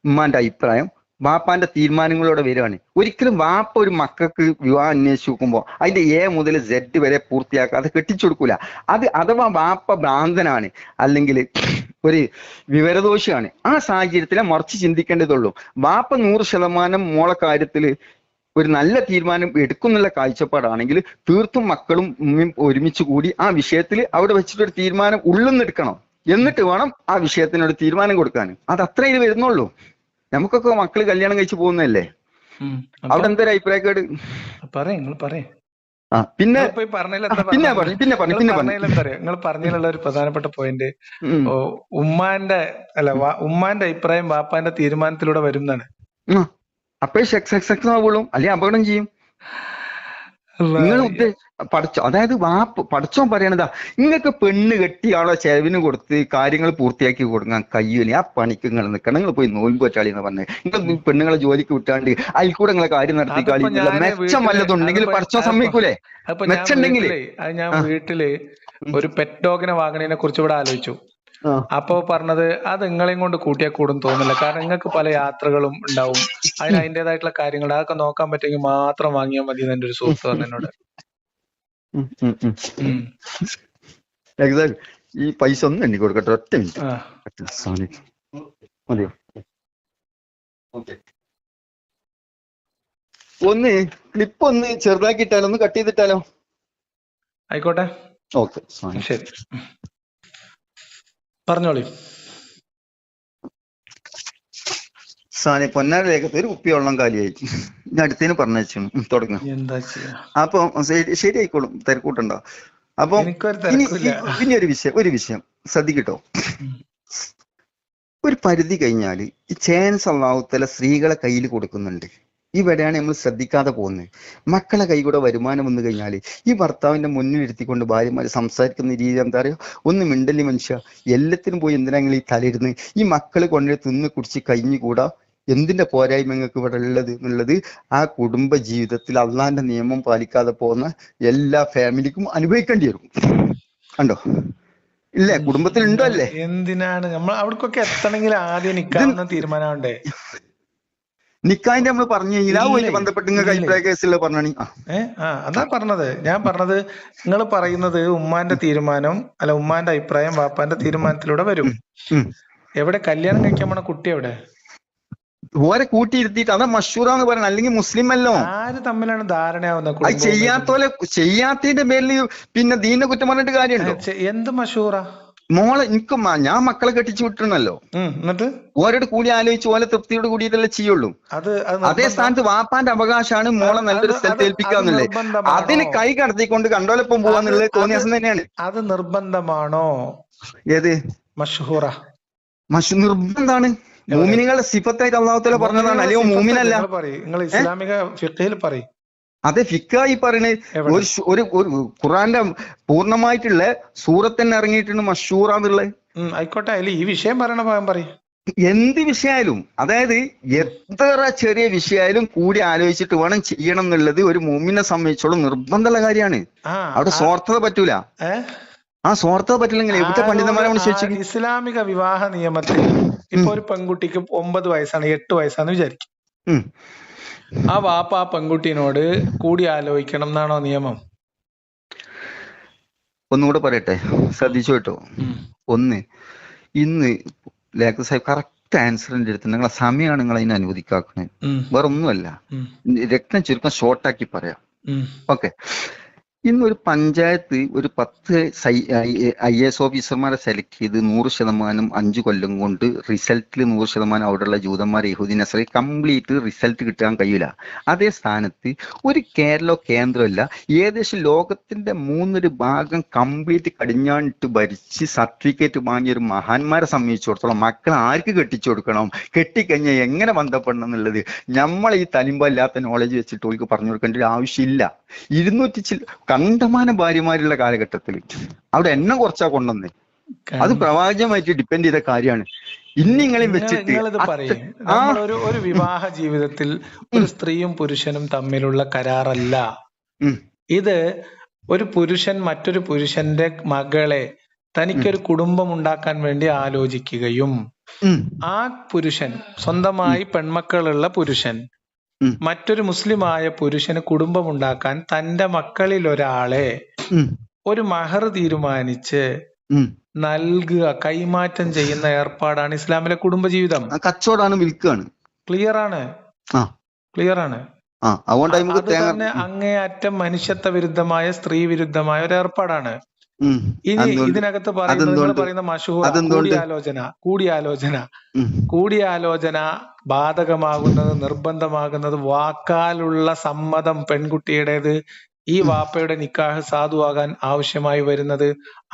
ഉമ്മാന്റെ അഭിപ്രായം വാപ്പാന്റെ തീരുമാനങ്ങളോടെ വരികയാണ്. ഒരിക്കലും വാപ്പ ഒരു മക്കൾക്ക് വിവാഹം അന്വേഷിച്ച് നോക്കുമ്പോൾ അതിന്റെ A മുതൽ Z വരെ പൂർത്തിയാക്കാതെ കെട്ടിച്ചു കൊടുക്കൂല. അത് അഥവാ വാപ്പ ഭ്രാന്തനാണ്, അല്ലെങ്കിൽ ഒരു വിവരദോഷിയാണ്, ആ സാഹചര്യത്തിലെ മറിച്ച് ചിന്തിക്കേണ്ടതുള്ളൂ. വാപ്പ 100% മോളെ കാര്യത്തിൽ ഒരു നല്ല തീരുമാനം എടുക്കുന്നുള്ള കാഴ്ചപ്പാടാണെങ്കിൽ തീർത്തും മക്കളും ഒരുമിച്ച് കൂടി ആ വിഷയത്തിൽ അവിടെ വെച്ചിട്ടൊരു തീരുമാനം ഉള്ളുന്നെടുക്കണം. എന്നിട്ട് വേണം ആ വിഷയത്തിനൊരു തീരുമാനം കൊടുക്കാൻ. അത് അത്ര ഇത് വരുന്നുള്ളൂ. നമുക്കൊക്കെ മക്കള് കല്യാണം കഴിച്ച് പോകുന്നതല്ലേ. അവിടെ എന്തൊരു അഭിപ്രായക്കേട്? പറയും. പിന്നെ നിങ്ങളിപ്പോ ഈ പറഞ്ഞതിൽ എന്താ പിന്നെ പറഞ്ഞത്? പിന്നെ പറഞ്ഞു നിങ്ങൾ പിന്നെ പറഞ്ഞു പറഞ്ഞതിൽ എന്താ അറിയോ? നിങ്ങൾ പറഞ്ഞതിലുള്ള ഒരു പ്രധാനപ്പെട്ട പോയിന്റ് ഉം. ഉമ്മാന്റെ ഉമ്മാന്റെ അഭിപ്രായം വാപ്പാന്റെ തീരുമാനത്തിലൂടെ വരും എന്നാണ്. ആ അപ്പോഴേ സെക്സ് ആവുള്ളൂ, അല്ലെങ്കിൽ അപകടം ചെയ്യും. നിങ്ങൾ പഠിച്ചോ, അതായത് പഠിച്ചോൻ പറയണതാ, നിങ്ങൾക്ക് പെണ്ണ് കെട്ടി ആളെ ചെലവിന് കൊടുത്ത് കാര്യങ്ങൾ പൂർത്തിയാക്കി കൊടുക്കാൻ കഴിയൂല, ആ പണിക്ക് നിങ്ങൾ നിൽക്കണം, നിങ്ങൾ പോയി നോമ്പ് വെച്ചാളി എന്ന് പറഞ്ഞത്. നിങ്ങൾ പെണ്ണുങ്ങളെ ജോലിക്ക് വിട്ടാണ്ട് അതിൽ കൂടെ നിങ്ങളെ കാര്യം നടത്തി അതിപ്പോ കളിയുള്ള ഞാന് മെച്ചം വീട്ടില് വല്ലതുണ്ടെങ്കിൽ പഠിച്ചോ സമ്മതിക്കൂലേ? അതിപ്പോ ഞാൻ മെച്ചുണ്ടെങ്കിലേ വീട്ടില് ഒരു പെറ്റ് ഡോഗിനെ വാങ്ങണതിനെ കുറിച്ച് ഇവിടെ ആലോചിച്ചു. അപ്പൊ പറഞ്ഞത് അത് നിങ്ങളെയും കൊണ്ട് കൂട്ടിയാൽ കൂടും തോന്നില്ല, കാരണം നിങ്ങൾക്ക് പല യാത്രകളും ഉണ്ടാവും, അതിന് അതിന്റേതായിട്ടുള്ള കാര്യങ്ങൾ അതൊക്കെ നോക്കാൻ പറ്റുമെങ്കിൽ മാത്രം വാങ്ങിയാൽ മതി എന്ന് എന്റെ ഒരു സുഹൃത്ത് പറഞ്ഞു എന്നോട്. ഈ പൈസ ഒന്ന് എണ്ണി കൊടുക്കട്ടെ, ഒറ്റ മിനിറ്റ് മതിയോ? ഒന്ന് ക്ലിപ്പ് ഒന്ന് ചെറുതാക്കിയിട്ടാലോ, ഒന്ന് കട്ട് ചെയ്തിട്ടാലോ? ആയിക്കോട്ടെ, ഓക്കെ ശരി, പറഞ്ഞോളി. സാധനം പൊന്നാരേഖത്ത് ഒരു കുപ്പി വെള്ളം കാലിയായി, ഞാൻ അടുത്തേന് പറഞ്ഞു തുടങ്ങും. എന്താ ചെയ്യാ? അപ്പൊ ശരിയായിക്കോളും, തിരക്കൂട്ടുണ്ടോ? അപ്പൊ ഇനി ഒരു വിഷയം ശ്രദ്ധിക്കട്ടോ. ഒരു പരിധി കഴിഞ്ഞാല് ഈ ചാൻസ് അല്ലാഹുത്തല സ്ത്രീകളെ കയ്യിൽ കൊടുക്കുന്നുണ്ട്. ഇവിടെയാണ് നമ്മൾ ശ്രദ്ധിക്കാതെ പോകുന്നത്. മക്കളെ കൈ കൂടെ വരുമാനം വന്നു കഴിഞ്ഞാൽ ഈ ഭർത്താവിന്റെ മുന്നിലിരുത്തിക്കൊണ്ട് ഭാര്യമാര് സംസാരിക്കുന്ന രീതി എന്താ പറയുക? ഒന്ന് മിണ്ടലി മനുഷ്യ, എല്ലാത്തിനും പോയി എന്തിനാ ഈ തലയിരുന്ന് ഈ മക്കള് കൊണ്ടു തിന്ന് കുടിച്ച് കഴിഞ്ഞുകൂടാ, എന്തിന്റെ പോരായ്മ നിങ്ങൾക്ക് ഇവിടെ ഉള്ളത് എന്നുള്ളത് ആ കുടുംബ ജീവിതത്തിൽ അള്ളാന്റെ നിയമം പാലിക്കാതെ പോകുന്ന എല്ലാ ഫാമിലിക്കും അനുഭവിക്കേണ്ടി വരും. കണ്ടോ ഇല്ലേ? കുടുംബത്തിൽ ഉണ്ടോ അല്ലേ? എന്തിനാണ് നമ്മൾ അവിടേക്കൊക്കെ എത്തണമെങ്കിൽ ആദ്യം നിക്കാവുന്ന തീരുമാനമുണ്ടേ. നിക്കാന്റെ നമ്മൾ പറഞ്ഞു കഴിഞ്ഞാൽ ബന്ധപ്പെട്ട് നിങ്ങൾക്ക് അഭിപ്രായ കേസുള്ള പറഞ്ഞു. അതാ പറഞ്ഞത്. ഞാൻ പറഞ്ഞത് നിങ്ങൾ പറയുന്നത് ഉമ്മാന്റെ തീരുമാനം അല്ല, ഉമ്മാന്റെ അഭിപ്രായം വാപ്പാന്റെ തീരുമാനത്തിലൂടെ വരും. എവിടെ കല്യാണം കഴിക്കാൻ പോണ കുട്ടി എവിടെ? ഓരെ കൂട്ടിയിരുത്തിയിട്ട് അതാ മഷൂറാന്ന് പറയണം, അല്ലെങ്കിൽ മുസ്ലിം അല്ലോ. ആര് തമ്മിലാണ് ധാരണയാവുന്നത്? അത് ചെയ്യാത്തതിന്റെ പേരിൽ പിന്നെ ദീനെ കുറ്റം പറഞ്ഞിട്ട് കാര്യമുണ്ടോ? എന്ത് മഷൂറാ? മോളെ എനിക്ക് ഞാൻ മക്കളെ കെട്ടിച്ചു വിട്ടിരുന്നല്ലോ, എന്നിട്ട് ഓരോട് കൂടി ആലോചിച്ച് ഓലെ തൃപ്തിയോട് കൂടിയിട്ടല്ലേ ചെയ്യുള്ളൂ. അതേ സ്ഥാനത്ത് വാപ്പാന്റെ അവകാശമാണ് മോളെ നല്ലൊരു സ്ഥലത്ത് ഏൽപ്പിക്കാന്നുള്ളത്. അതിന് കൈ കടത്തിക്കൊണ്ട് കണ്ടോലൊപ്പം പോവാന്നുള്ളത് തോന്നിയാസം തന്നെയാണ്. അത് നിർബന്ധമാണോ? ഏത് മഷൂറ? നിർബന്ധാണ്. മൂമിനുകളുടെ സിഫത്തായിട്ട് അല്ലാഹു തആല പറഞ്ഞതാണ്, അല്ലയോ മൂമിനല്ല. നിങ്ങൾ ഇസ്ലാമിക ഫിഖ്ഹിൽ പറയും. അതെ, ഫിഖായി പറയണേ. ഒരു ഖുർആന്റെ പൂർണ്ണമായിട്ടുള്ള സൂറത്ത് തന്നെ ഇറങ്ങിയിട്ടുണ്ട് മഷൂറാന്നുള്ളത്. ആയിക്കോട്ടെ, അതിൽ ഈ വിഷയം പറയും. എന്ത് വിഷയായാലും, അതായത് എത്ര ചെറിയ വിഷയായാലും കൂടി ആലോചിച്ചിട്ട് വേണം ചെയ്യണം എന്നുള്ളത് ഒരു മുഅ്മിനെ സംബന്ധിച്ചോളം നിർബന്ധമുള്ള കാര്യമാണ്. അവിടെ സ്വാർത്ഥത പറ്റൂല. ആ സ്വാർത്ഥത പറ്റില്ലെങ്കിൽ എവിടെ പണ്ഡിതന്മാരാണ് ശേഷിക്കും. ഇസ്ലാമിക വിവാഹ നിയമത്തിൽ ഇപ്പൊ ഒരു പെൺകുട്ടിക്ക് 9 വയസ്സാണ്, 8 വയസ്സാന്ന് വിചാരിക്കും. ആ വാപ്പ ആ പെൺകുട്ടീനോട് കൂടി ആലോചിക്കണം എന്നാണോ നിയമം? ഒന്നുകൂടെ പറയട്ടെ, ശ്രദ്ധിച്ചു കേട്ടോ. ഒന്ന്, ഇന്ന് ലേഖ സാഹിബ് കറക്റ്റ് ആൻസറിന്റെ അടുത്ത് നിങ്ങളെ സമയമാണ് നിങ്ങൾ അതിനെ അനുവദിക്കാക്കണേ, വേറെ ഒന്നുമല്ല. രക്തം ചുരുക്കം ഷോർട്ടാക്കി പറയാം. ഓക്കെ, ഇന്നൊരു പഞ്ചായത്ത് ഒരു 10 IAS ഓഫീസർമാരെ സെലക്ട് ചെയ്ത് 100% 5 കൊല്ലം കൊണ്ട് റിസൾട്ടിൽ 100% അവിടെയുള്ള ജൂതന്മാരെ യഹൂദി നസറി കംപ്ലീറ്റ് റിസൾട്ട് കിട്ടാൻ കഴിയില്ല. അതേ സ്ഥാനത്ത് ഒരു കേന്ദ്രമില്ല, ഏകദേശം ലോകത്തിന്റെ 3 ഭാഗം കംപ്ലീറ്റ് കടിഞ്ഞാണിട്ട് ഭരിച്ച് സർട്ടിഫിക്കറ്റ് വാങ്ങിയ ഒരു മഹാന്മാരെ സംബന്ധിച്ചിടത്തോളം മക്കളെ ആർക്ക് കെട്ടിച്ചു കൊടുക്കണം, കെട്ടിക്കഴിഞ്ഞാൽ എങ്ങനെ ബന്ധപ്പെടണം എന്നുള്ളത് നമ്മൾ ഈ തനിമ്പല്ലാത്ത നോളജ് വെച്ചിട്ട് ഓൾക്ക് പറഞ്ഞു കൊടുക്കേണ്ട ഒരു ആവശ്യമില്ല. 200 കണ്ടമാനം ഭാര്യമാരുള്ള കാലഘട്ടത്തിൽ അവിടെ എണ്ണം കുറച്ചാ കൊണ്ടുവന്നേ. അത് പ്രവാചകമായിട്ട് ഡിപ്പെൻഡ് ചെയ്ത കാര്യമാണ്. ഇന്നിങ്ങളെയും വെച്ചിട്ട് ഒരു വിവാഹ ജീവിതത്തിൽ ഒരു സ്ത്രീയും പുരുഷനും തമ്മിലുള്ള കരാറല്ല ഇത്. ഒരു പുരുഷൻ മറ്റൊരു പുരുഷന്റെ മകളെ തനിക്കൊരു കുടുംബം ഉണ്ടാക്കാൻ വേണ്ടി ആലോചിക്കുകയും ആ പുരുഷൻ സ്വന്തമായി പെൺമക്കളുള്ള പുരുഷൻ മറ്റൊരു മുസ്ലിമായ പുരുഷന് കുടുംബമുണ്ടാക്കാൻ തന്റെ മക്കളിൽ ഒരാളെ ഒരു മഹർ തീരുമാനിച്ച് നൽകുക, കൈമാറ്റം ചെയ്യുന്ന ഏർപ്പാടാണ് ഇസ്ലാമിലെ കുടുംബജീവിതം. കച്ചവടമാണ്, വിൽക്കാണ്. ക്ലിയർ ആണ്. അത് തന്നെ അങ്ങേയറ്റം മനുഷ്യത്വ വിരുദ്ധമായ, സ്ത്രീ വിരുദ്ധമായ ഒരു ഏർപ്പാടാണ്. ഇനി ഇതിനകത്ത് പറയുന്ന മഷൂറ, കൂടിയാലോചന ബാധകമാകുന്നത്, നിർബന്ധമാകുന്നത് വാക്കാലുള്ള സമ്മതം പെൺകുട്ടിയുടേത് ഈ വാപ്പയുടെ നിക്കാഹ് സാധുവാകാൻ ആവശ്യമായി വരുന്നത്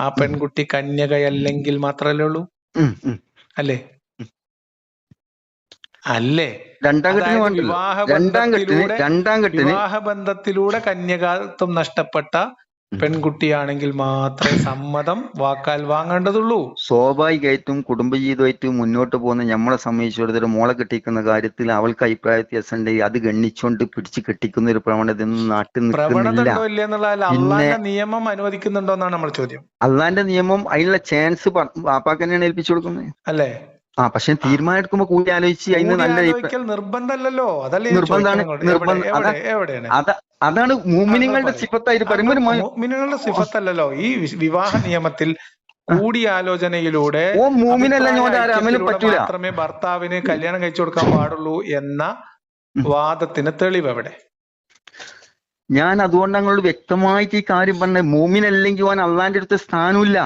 ആ പെൺകുട്ടി കന്യകയല്ലെങ്കിൽ മാത്രമല്ലേ ഉള്ളൂ? അല്ലേ? അല്ലേ? അതായത് വിവാഹബന്ധത്തിലൂടെ കന്യകാത്വം നഷ്ടപ്പെട്ട പെൺകുട്ടിയാണെങ്കിൽ മാത്രമേ സമ്മതം വാക്കാൽ വാങ്ങേണ്ടതുള്ളൂ. സ്വാഭാവികമായിട്ടും കുടുംബജീവിതമായിട്ട് മുന്നോട്ട് പോകുന്ന നമ്മളെ സംബന്ധിച്ചിടത്തോളം മോളെ കെട്ടിക്കുന്ന കാര്യത്തിൽ അവൾക്ക് അഭിപ്രായ വ്യത്യാസം ഉണ്ടെങ്കിൽ അത് ഗണ്ണിച്ചുകൊണ്ട് പിടിച്ച് കെട്ടിക്കുന്ന ഒരു പ്രവണത നാട്ടിൽ നിൽക്കുന്നില്ല. അള്ളാന്റെ നിയമം അനുവദിക്കുന്നുണ്ടോ എന്നാണ് നമ്മൾ ചോദ്യം. അള്ളാന്റെ നിയമം അതിനുള്ള ചാൻസ് വാപ്പാക്ക് തന്നെയാണ് ഏൽപ്പിച്ചു കൊടുക്കുന്നത്, അല്ലേ? പക്ഷെ തീരുമാനം എടുക്കുമ്പോ കൂടി ആലോചിച്ച് അതിന് നല്ല നിർബന്ധമല്ലല്ലോ. അതാണ് മൂമിനുകളുടെ സിഫത്തായിട്ട് പറയുമ്പോൾ മൂമിനുകളുടെ സിഫത്തല്ലല്ലോ ഈ വിവാഹ നിയമത്തിൽ. കൂടിയാലോചനയിലൂടെ മാത്രമേ ഭർത്താവിന് കല്യാണം കഴിച്ചു കൊടുക്കാൻ പാടുള്ളൂ എന്ന വാദത്തിന് തെളിവ് എവിടെ? ഞാൻ അതുകൊണ്ട് ഞങ്ങളോട് വ്യക്തമായിട്ട് ഈ കാര്യം പറഞ്ഞ മൂമിനല്ലെങ്കിൽ ഓൻ അള്ളാന്റെ അടുത്ത് സ്ഥാനമില്ല.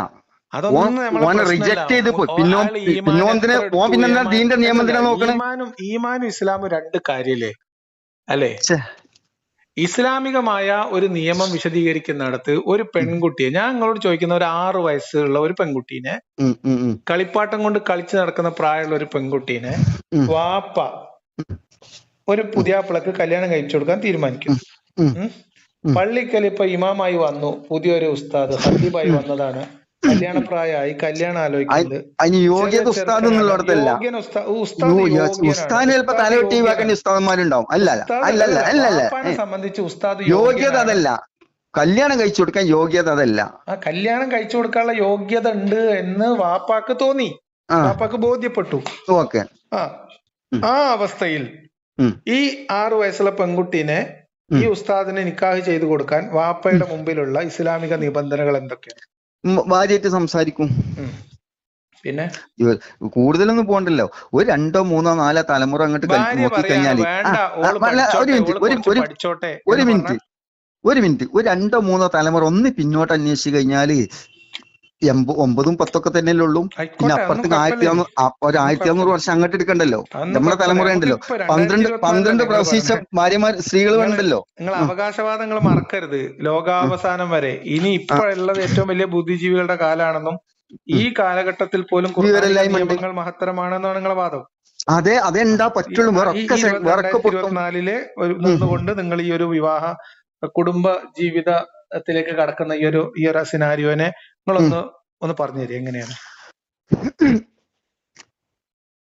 റിജക്ട് ചെയ്ത് പോയി. ദീന്റെ നിയമത്തിനാ നോക്കണേ. ഈമാനും ഇസ്ലാമും രണ്ട് കാര്യല്ലേ? അല്ലേ? ഇസ്ലാമികമായ ഒരു നിയമം വിശദീകരിക്കുന്നിടത്ത് ഒരു പെൺകുട്ടിയെ, ഞാൻ നിങ്ങളോട് ചോദിക്കുന്ന ഒരു 6 വയസ്സുള്ള ഒരു പെൺകുട്ടീനെ, കളിപ്പാട്ടം കൊണ്ട് കളിച്ചു നടക്കുന്ന പ്രായമുള്ള ഒരു പെൺകുട്ടീനെ വാപ്പ ഒരു പുതിയാപ്പിളക്ക് കല്യാണം കഴിച്ചു കൊടുക്കാൻ തീരുമാനിക്കും. പള്ളിക്കൽ ഇപ്പൊ ഇമാമായി വന്നു, പുതിയൊരു ഉസ്താദ് ഹബീബായി വന്നതാണ്, കല്യാണപ്രായമായി, കല്യാണം ആലോചിക്കുന്നത്. സംബന്ധിച്ച് ഉസ്താദ് യോഗ്യത അതല്ല, കല്യാണം കഴിച്ചു കൊടുക്കാൻ യോഗ്യത അതല്ല. ആ കല്യാണം കഴിച്ചു കൊടുക്കാനുള്ള യോഗ്യത ഉണ്ട് എന്ന് വാപ്പാക്ക് തോന്നി, വാപ്പാക്ക് ബോധ്യപ്പെട്ടു. ആ അവസ്ഥയിൽ ഈ 6 വയസ്സുള്ള പെൺകുട്ടീനെ ഈ ഉസ്താദിനെ നിക്കാഹ് ചെയ്തു കൊടുക്കാൻ വാപ്പയുടെ മുമ്പിലുള്ള ഇസ്ലാമിക നിബന്ധനകൾ എന്തൊക്കെയാണ്? ഭാര്യയായിട്ട് സംസാരിക്കും. പിന്നെ കൂടുതലൊന്നും പോകണ്ടല്ലോ, ഒരു 2, 3, 4 തലമുറ അങ്ങോട്ട് നോക്കി കഴിഞ്ഞാല് ഒരു മിനിറ്റ് ഒരു 2, 3 തലമുറ ഒന്ന് പിന്നോട്ട് അന്വേഷിച്ചു കഴിഞ്ഞാല് 9, 10 തന്നെയല്ലേ ഉള്ളൂ. പിന്നെ അപ്പുറത്തേക്ക് 1400 വർഷം അങ്ങോട്ട് എടുക്കണ്ടല്ലോ. നമ്മുടെ തലമുറ ഉണ്ടല്ലോ, 12 പ്രവശിച്ച ഭാര്യമാർ സ്ത്രീകൾ വേണ്ടല്ലോ. നിങ്ങൾ അവകാശവാദങ്ങൾ മറക്കരുത്. ലോകാവസാനം വരെ ഇനി ഇപ്പോഴുള്ളത് ഏറ്റവും വലിയ ബുദ്ധിജീവികളുടെ കാലാണെന്നും ഈ കാലഘട്ടത്തിൽ പോലും നിയമങ്ങൾ മഹത്തരമാണെന്നാണ് നിങ്ങളെ വാദം. അതെന്താ പറ്റുള്ളൂ. 2024 നിന്നുകൊണ്ട് നിങ്ങൾ ഈ ഒരു വിവാഹ കുടുംബ ജീവിതത്തിലേക്ക് കടക്കുന്ന ഈ ഒരു സിനാരിയോനെ നിങ്ങളൊന്ന് പറഞ്ഞു തരും എങ്ങനെയാണ്?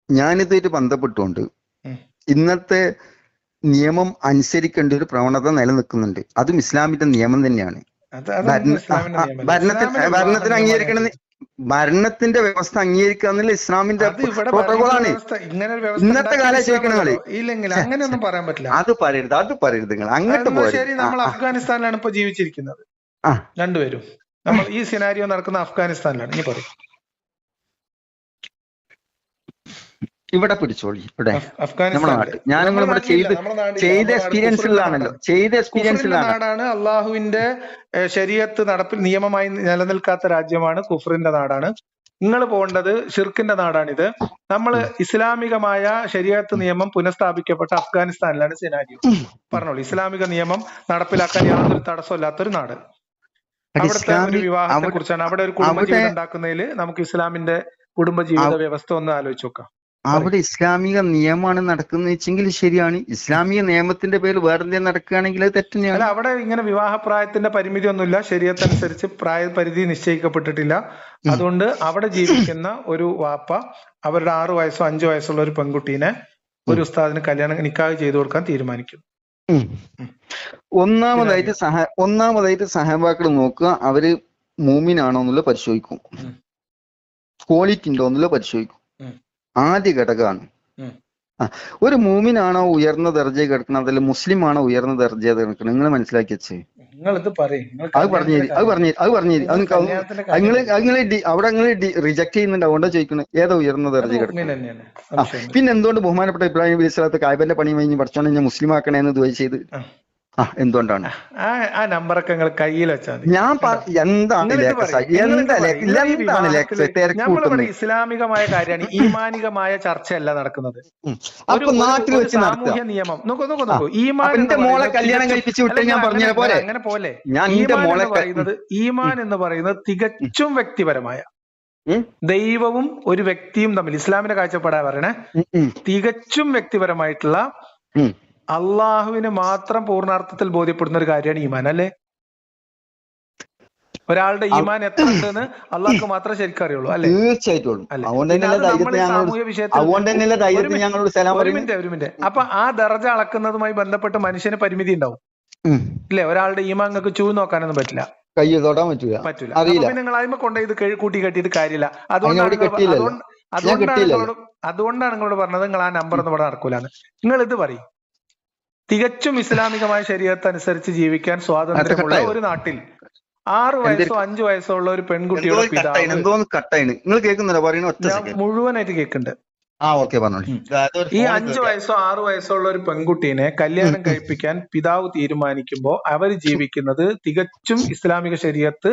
ഞാനിതായിട്ട് ബന്ധപ്പെട്ടുകൊണ്ട് ഇന്നത്തെ നിയമം അനുസരിക്കേണ്ട ഒരു പ്രവണത നിലനിൽക്കുന്നുണ്ട്. അതും ഇസ്ലാമിന്റെ നിയമം തന്നെയാണ്. ഭരണത്തിന് അംഗീകരിക്കണം, ഭരണത്തിന്റെ വ്യവസ്ഥ അംഗീകരിക്കുക എന്നുള്ള ഇസ്ലാമിന്റെ പ്രോട്ടോകോളാണ്. ഇന്നത്തെ കാലം ചോദിക്കണങ്ങള് അങ്ങനെയൊന്നും പറയാൻ പറ്റില്ല. അത് പറയരുത് നിങ്ങൾ അങ്ങോട്ട് പോയി. നമ്മൾ അഫ്ഗാനിസ്ഥാനിലാണ് ഇപ്പൊ ജീവിച്ചിരിക്കുന്നത് രണ്ടുപേരും. നമ്മൾ ഈ സിനാരിയോ നടക്കുന്ന അഫ്ഗാനിസ്ഥാനിലാണ്. ഇനി പറയും. ഇവിടെ പിടിച്ചോളി. ഇവിടെ നമ്മുടെ നാട് ഞാനും ഇവിടെ ചെയ്ത എക്സ്പീരിയൻസിലാണല്ലോ, നാടാണ്. അള്ളാഹുവിന്റെ ശരീഅത്ത് നടപ്പിൽ നിയമമായി നിലനിൽക്കാത്ത രാജ്യമാണ്, കുഫറിന്റെ നാടാണ്. നിങ്ങൾ പോകേണ്ടത് ഷിർക്കിന്റെ നാടാണിത്. നമ്മൾ ഇസ്ലാമികമായ ശരീഅത്ത് നിയമം പുനഃസ്ഥാപിക്കപ്പെട്ട അഫ്ഗാനിസ്ഥാനിലാണ് സിനാരിയോ. പറഞ്ഞോളൂ. ഇസ്ലാമിക നിയമം നടപ്പിലാക്കാൻ യാതൊരു തടസ്സമില്ലാത്തൊരു നാട്. അവിടുത്തെ ഒരു വിവാഹത്തെ കുറിച്ചാണ്, അവിടെ ഒരു കുടുംബജീവിതം ഉണ്ടാക്കുന്നതിൽ നമുക്ക് ഇസ്ലാമിന്റെ കുടുംബജീവിത വ്യവസ്ഥ ഒന്ന് ആലോചിച്ച് നോക്കാം. അവിടെ ഇസ്ലാമിക നിയമമാണ് നടക്കുന്നത് വെച്ചെങ്കിൽ ശരിയാണ്. ഇസ്ലാമിക നിയമത്തിന്റെ പേരിൽ വേറെ എന്തെങ്കിലും നടക്കുകയാണെങ്കിൽ അത് തെറ്റ് തന്നെയാണ്. അവിടെ ഇങ്ങനെ വിവാഹപ്രായത്തിന്റെ പരിമിതി ഒന്നുമില്ല. ശരീഅത്തനുസരിച്ച് പ്രായപരിധി നിശ്ചയിക്കപ്പെട്ടിട്ടില്ല. അതുകൊണ്ട് അവിടെ ജീവിക്കുന്ന ഒരു വാപ്പ അവരുടെ 6 വയസ്സോ 5 വയസ്സുള്ള ഒരു പെൺകുട്ടീനെ ഒരു ഉസ്താദിന് കല്യാണം നിക്കാഹ് ചെയ്തു കൊടുക്കാൻ തീരുമാനിക്കും. ഒന്നാമതായിട്ട് സഹാബാക്കൾ നോക്കുക, അവര് മൂമിനാണോ എന്നുള്ളത് പരിശോധിക്കും, ക്വാളിറ്റി ഉണ്ടോ എന്നുള്ളത് പരിശോധിക്കും. ആദ്യ ഘടകമാണ്. ഒരു മൂമിനാണോ ഉയർന്ന ദർജ കിടക്കണം, അതല്ല മുസ്ലിം ആണോ ഉയർന്ന ദർജ കിടക്കണം, നിങ്ങൾ മനസ്സിലാക്കി വെച്ചേ. അവിടെ റിജക്ട് ചെയ്യുന്നുണ്ട്. അതുകൊണ്ടാ ചോദിക്കുന്നത് ഏതാ ഉയർന്ന ദർജ കിടക്കണം. പിന്നെ എന്തുകൊണ്ട് ബഹുമാനപ്പെട്ട ഇബ്രാഹിം നബി സ്വലാത്ത് കായബന്റെ പണി കഴിഞ്ഞ് പഠിച്ചോണ്ട് ഞാൻ മുസ്ലിം ആക്കണേന്ന് ദുആ ചെയ്ത് എന്തുകൊണ്ടാണ്? ആ നമ്പറൊക്കെ നിങ്ങൾ കയ്യിൽ വെച്ചാൽ മതി. ഞാൻ എന്താണ് നമ്മളിവിടെ ഇസ്ലാമികമായ കാര്യമാണ്, ഈമാനികമായ ചർച്ചയല്ല നടക്കുന്നത്. നാട്ടിൽ വെച്ച് സാമൂഹ്യ നിയമം നോക്കൂ. ഈമാൻ കല്യാണം കഴിപ്പിച്ചു വിട്ട് ഞാൻ പറഞ്ഞ പോലെ അങ്ങനെ പോലെ ഈമാൻ എന്ന് പറയുന്നത് തികച്ചും വ്യക്തിപരമായ, ദൈവവും ഒരു വ്യക്തിയും തമ്മിൽ, ഇസ്ലാമിന്റെ കാഴ്ചപ്പാടാ പറയണേ, തികച്ചും വ്യക്തിപരമായിട്ടുള്ള അള്ളാഹുവിന് മാത്രം പൂർണ്ണാർത്ഥത്തിൽ ബോധ്യപ്പെടുന്ന ഒരു കാര്യമാണ് ഈമാൻ, അല്ലേ? ഒരാളുടെ ഈമാൻ എത്ര ഉണ്ടെന്ന് അള്ളാഹ്ക്ക് മാത്രമേ ശരിക്കും അറിയുള്ളൂ, അല്ലേ? തീർച്ചയായിട്ടും. സാമൂഹ്യ വിഷയത്തിൽ ഒരു മിനിറ്റ്. അപ്പൊ ആ ദർജ അളക്കുന്നതുമായി ബന്ധപ്പെട്ട് മനുഷ്യന് പരിമിതി ഉണ്ടാവും, ഇല്ലേ? ഒരാളുടെ ഈമാൻ നിങ്ങൾക്ക് ചൂ നോക്കാനൊന്നും പറ്റില്ല, കൈ തൊടാൻ പറ്റില്ല. അപ്പൊ നിങ്ങൾ അതിമ കൊണ്ട് ഇത് കൂട്ടി കെട്ടിയിട്ട് കാര്യമില്ല. അതുകൊണ്ടാണ് നിങ്ങളോട് പറഞ്ഞത് നിങ്ങൾ ആ നമ്പർ ഒന്നും ഇവിടെ നടക്കൂലെന്ന്. നിങ്ങൾ ഇത് പറയും, തികച്ചും ഇസ്ലാമികമായ ശരീഅത്ത് അനുസരിച്ച് ജീവിക്കാൻ സ്വാതന്ത്ര്യമുള്ള ഒരു നാട്ടിൽ 6 വയസ്സോ 5 വയസ്സോ ഉള്ള ഒരു പെൺകുട്ടിയുടെ പിതാവ്, മുഴുവനായിട്ട് കേൾക്കുന്നുണ്ട്. ഈ 5 വയസ്സോ 6 വയസ്സോ ഉള്ള ഒരു പെൺകുട്ടീനെ കല്യാണം കഴിപ്പിക്കാൻ പിതാവ് തീരുമാനിക്കുമ്പോൾ അവർ ജീവിക്കുന്നത് തികച്ചും ഇസ്ലാമിക ശരീഅത്ത്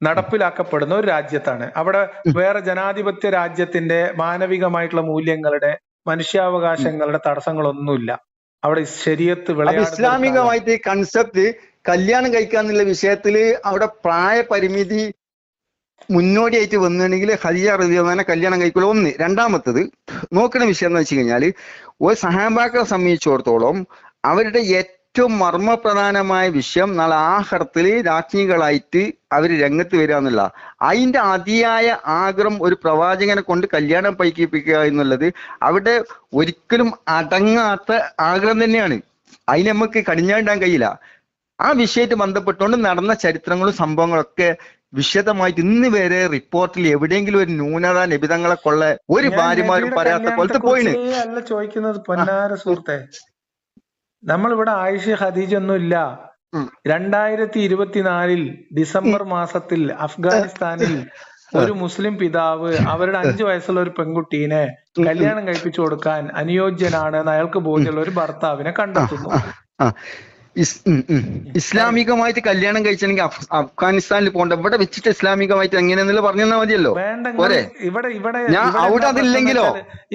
നടപ്പിലാക്കപ്പെടുന്ന ഒരു രാജ്യത്താണ്. അവിടെ വേറെ ജനാധിപത്യ രാജ്യത്തിന്റെ മാനവികമായിട്ടുള്ള മൂല്യങ്ങളുടെ, മനുഷ്യാവകാശങ്ങളുടെ തടസ്സങ്ങളൊന്നുമില്ല. അവിടെ ശരീഅത്ത് ഇസ്ലാമികമായിട്ട് കൺസെപ്റ്റ് കല്യാണം കഴിക്കാന്നുള്ള വിഷയത്തില് അവിടെ പ്രായ പരിമിതി മുന്നോടിയായിട്ട് വന്നിട്ടുണ്ടെങ്കിൽ ഖദീജ റളിയല്ലാഹു അൻഹ കല്യാണം കഴിക്കുള്ളൂ. ഒന്ന്. രണ്ടാമത്തത് നോക്കുന്ന വിഷയം എന്ന് വെച്ച് കഴിഞ്ഞാൽ ഒരു സഹാബാക്കളെ സംബന്ധിച്ചിടത്തോളം അവരുടെ ഏറ്റവും മർമ്മപ്രധാനമായ വിഷയം നാളെ ആഖിറത്തിൽ രാജ്ഞികളായിട്ട് അവർ രംഗത്ത് വരിക എന്നുള്ള അതിന്റെ അതിയായ ആഗ്രഹം ഒരു പ്രവാചകനെ കൊണ്ട് കല്യാണം കഴിപ്പിക്കുക എന്നുള്ളത് അവിടെ ഒരിക്കലും അടങ്ങാത്ത ആഗ്രഹം തന്നെയാണ്. അതിന് നമുക്ക് കടിഞ്ഞാണ്ടാൻ കഴിയില്ല. ആ വിഷയമായിട്ട് ബന്ധപ്പെട്ടുകൊണ്ട് നടന്ന ചരിത്രങ്ങളും സംഭവങ്ങളൊക്കെ വിശദമായിട്ട് ഇന്ന് വരെ റിപ്പോർട്ടിൽ എവിടെയെങ്കിലും ഒരു ന്യൂനത നിബിധങ്ങളെ കൊള്ള ഒരു ഭാര്യമാരും പറയാത്ത പോലത്തെ പോയിന് അല്ല ചോദിക്കുന്നത്. പൊന്നാര സുഹൃത്തെ, നമ്മളിവിടെ ആയിഷ ഖദീജ ഒന്നും ഇല്ല. 2024 ഡിസംബർ മാസത്തിൽ അഫ്ഗാനിസ്ഥാനിൽ ഒരു മുസ്ലിം പിതാവ് അവരുടെ 5 വയസ്സുള്ള ഒരു പെൺകുട്ടീനെ കല്യാണം കഴിപ്പിച്ചു കൊടുക്കാൻ അനുയോജ്യനാണ് എന്ന് അയാൾക്ക് ബോധ്യമുള്ള ഒരു ഭർത്താവിനെ കണ്ടെത്തുന്നു. ഇസ്ലാമികമായിട്ട് കല്യാണം കഴിച്ചെങ്കിൽ അഫ്ഗാനിസ്ഥാനിൽ പോകണ്ട, ഇവിടെ വെച്ചിട്ട് ഇസ്ലാമികമായിട്ട് എങ്ങനെയാണെന്നുള്ള പറഞ്ഞാൽ മതിയല്ലോ. അവിടെ അതില്ലെങ്കിലോ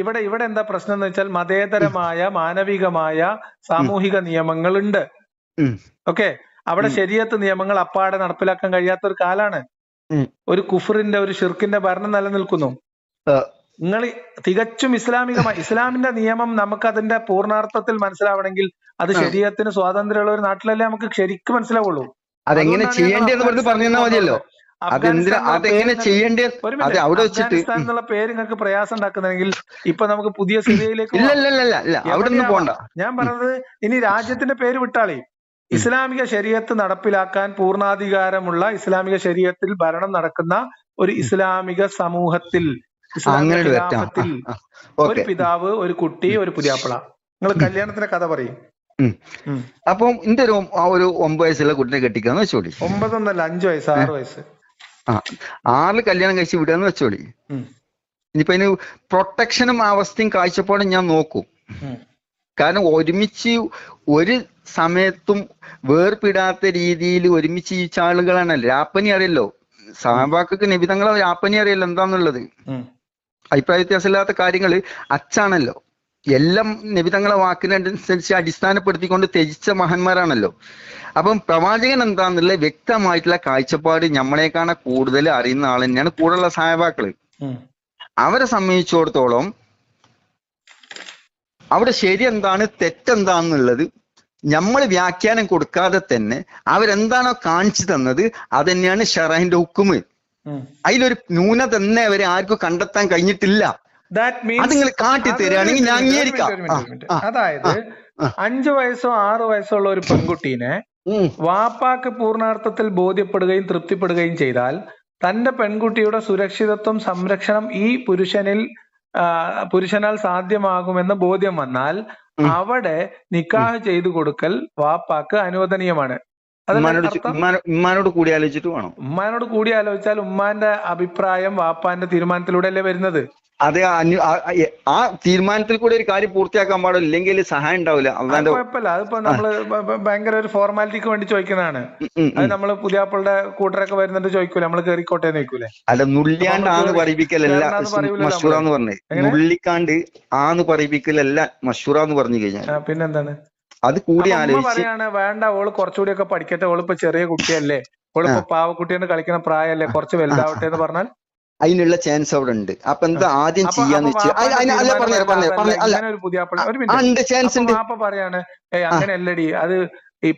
ഇവിടെ എന്താ പ്രശ്നം എന്ന് വെച്ചാൽ മതേതരമായ മാനവികമായ സാമൂഹിക നിയമങ്ങൾ ഉണ്ട്. ഓക്കെ, അവിടെ ശരീഅത്ത് നിയമങ്ങൾ അപ്പാടെ നടപ്പിലാക്കാൻ കഴിയാത്ത ഒരു കാലാണ്. ഒരു കുഫറിന്റെ, ഒരു ഷിർക്കിന്റെ ഭരണം നിലനിൽക്കുന്നു. നിങ്ങൾ തികച്ചും ഇസ്ലാമിന്റെ നിയമം നമുക്ക് അതിന്റെ പൂർണ്ണാർത്ഥത്തിൽ മനസ്സിലാവണമെങ്കിൽ അത് ശരീഅത്തിന് സ്വാതന്ത്ര്യമുള്ള ഒരു നാട്ടിലല്ലേ നമുക്ക് ശരിക്കും മനസ്സിലാവുള്ളൂ. അതെങ്ങനെ ചെയ്യേണ്ടതെന്ന് പറഞ്ഞാൽ മതിയല്ലോ. അഫ്ഗാനിസ്ഥാൻ എന്നുള്ള പേര് നിങ്ങൾക്ക് പ്രയാസം ഉണ്ടാക്കുന്നെങ്കിൽ ഇപ്പൊ നമുക്ക് പുതിയ സിറിയയിലേക്ക് ഞാൻ പറഞ്ഞത്, ഇനി രാജ്യത്തിന്റെ പേര് വിട്ടാളേ, ഇസ്ലാമിക ശരീഅത്ത് നടപ്പിലാക്കാൻ പൂർണ്ണാധികാരമുള്ള ഇസ്ലാമിക ശരീഅത്തിൽ ഭരണം നടക്കുന്ന ഒരു ഇസ്ലാമിക സമൂഹത്തിൽ, ഇസ്ലാമിക ഖിലാഫത്തിൽ ഒരു പിതാവ്, ഒരു കുട്ടി, ഒരു പുതിയാപ്പിള. നിങ്ങൾ കല്യാണത്തിന്റെ കഥ പറയും. അപ്പം എന്റെ ഒരു 9 വയസ്സുള്ള കുട്ടിനെ കെട്ടിക്കാന്ന് വെച്ചോളി. 9 ഒന്നല്ല, 5 വയസ്സ് 6 വയസ്സ് 6 കല്യാണം കഴിച്ച് വിടാന്ന് വെച്ചോളി. ഇനിയിപ്പോ അതിന് പ്രൊട്ടക്ഷനും അവസ്ഥയും കാഴ്ചപ്പാടും ഞാൻ നോക്കും. കാരണം ഒരുമിച്ച് ഒരു സമയത്തും വേർപിടാത്ത രീതിയിൽ ഒരുമിച്ച് ജീവിച്ച ആളുകളാണല്ലോ. രാപ്പനി അറിയല്ലോ, സഹാബാക്കൾക്ക് നബിതങ്ങളെ രാപ്പനി അറിയല്ലോ എന്താന്നുള്ളത്. അഭിപ്രായ വ്യത്യാസമില്ലാത്ത കാര്യങ്ങൾ അച്ചാണല്ലോ. എല്ലാം നബിതങ്ങളെ വാക്കിനനുസരിച്ച് അടിസ്ഥാനപ്പെടുത്തിക്കൊണ്ട് ത്യജിച്ച മഹാന്മാരാണല്ലോ. അപ്പം പ്രവാചകൻ എന്താന്നുള്ള വ്യക്തമായിട്ടുള്ള കാഴ്ചപ്പാട് നമ്മളെക്കാണ കൂടുതൽ അറിയുന്ന ആൾ തന്നെയാണ് കൂടെയുള്ള സഹാബാക്കള്. അവരെ സംബന്ധിച്ചിടത്തോളം അവിടെ ശരി എന്താണ് തെറ്റെന്താന്നുള്ളത് നമ്മൾ വ്യാഖ്യാനം കൊടുക്കാതെ തന്നെ അവരെന്താണോ കാണിച്ചു തന്നത് അത് തന്നെയാണ് ഷറഹിന്റെ ഹുക്കുമ്. അതിലൊരു ന്യൂനത തന്നെ അവരെ ആർക്കും കണ്ടെത്താൻ കഴിഞ്ഞിട്ടില്ല. അത് നിങ്ങൾ കാട്ടി തരികയാണെങ്കിൽ ഞാൻ അംഗീകരിക്കാം. അതായത് 5 വയസ്സോ 6 വയസ്സോ ഉള്ള ഒരു പെൺകുട്ടീനെ വാപ്പാക്ക് പൂർണ്ണാർത്ഥത്തിൽ ബോധ്യപ്പെടുകയും തൃപ്തിപ്പെടുകയും ചെയ്താൽ തന്റെ പെൺകുട്ടിയുടെ സുരക്ഷിതത്വം, സംരക്ഷണം ഈ പുരുഷനാൽ സാധ്യമാകുമെന്ന ബോധ്യം വന്നാൽ അവിടെ നിക്കാഹ് ചെയ്തു കൊടുക്കൽ വാപ്പാക്ക് അനുവദനീയമാണ്. ഉമ്മാനോട് കൂടി ആലോചിച്ചിട്ട് വേണം. ഉമ്മാനോട് കൂടി ആലോചിച്ചാൽ ഉമ്മാന്റെ അഭിപ്രായം വാപ്പാന്റെ തീരുമാനത്തിലൂടെ അല്ലേ വരുന്നത്. അത് ആ തീരുമാനത്തിൽ കൂടെ ഒരു കാര്യം പൂർത്തിയാക്കാൻ പാടില്ല, ഇല്ലെങ്കിൽ സഹായം ഉണ്ടാവില്ല. കുഴപ്പമില്ല, അതിപ്പോ നമ്മള് ഭയങ്കര ഒരു ഫോർമാലിറ്റിക്ക് വേണ്ടി ചോദിക്കുന്നതാണ്. അത് നമ്മള് പുതിയാപ്പിളുടെ കൂട്ടരൊക്കെ വരുന്നുണ്ട് ചോദിക്കൂലേ, നമ്മള് കേറിക്കോട്ടെ എന്ന് ചോദിക്കൂലേ? അല്ല, നുള്ളിയാണ്ട് പറയിപ്പിക്കലല്ല മഷൂറ എന്ന് പറഞ്ഞേ. നുള്ളിക്കാണ്ട് ആന്ന് പറയിപ്പിക്കലല്ല മഷൂറ എന്ന് പറഞ്ഞു കഴിഞ്ഞാൽ പിന്നെന്താണ്? അത് കൂടി ആലോചിച്ച് പറയാണ് വേണ്ട, ഓള് കുറച്ചുകൂടി ഒക്കെ പഠിക്കട്ടെ, ഓളിപ്പോ ചെറിയ കുട്ടിയല്ലേ, ഓളിപ്പോ പാവക്കുട്ടിയെന്ന് കളിക്കുന്ന പ്രായമല്ലേ, കുറച്ച് വലുതാവട്ടെ എന്ന് പറഞ്ഞാൽ അതിനുള്ള ചാൻസ് അവിടെ ഉണ്ട്. അപ്പൊ എന്താ ആദ്യം ചെയ്യാന്ന് വെച്ചാൽ പറയാണ് അങ്ങനെ അല്ലടി, അത്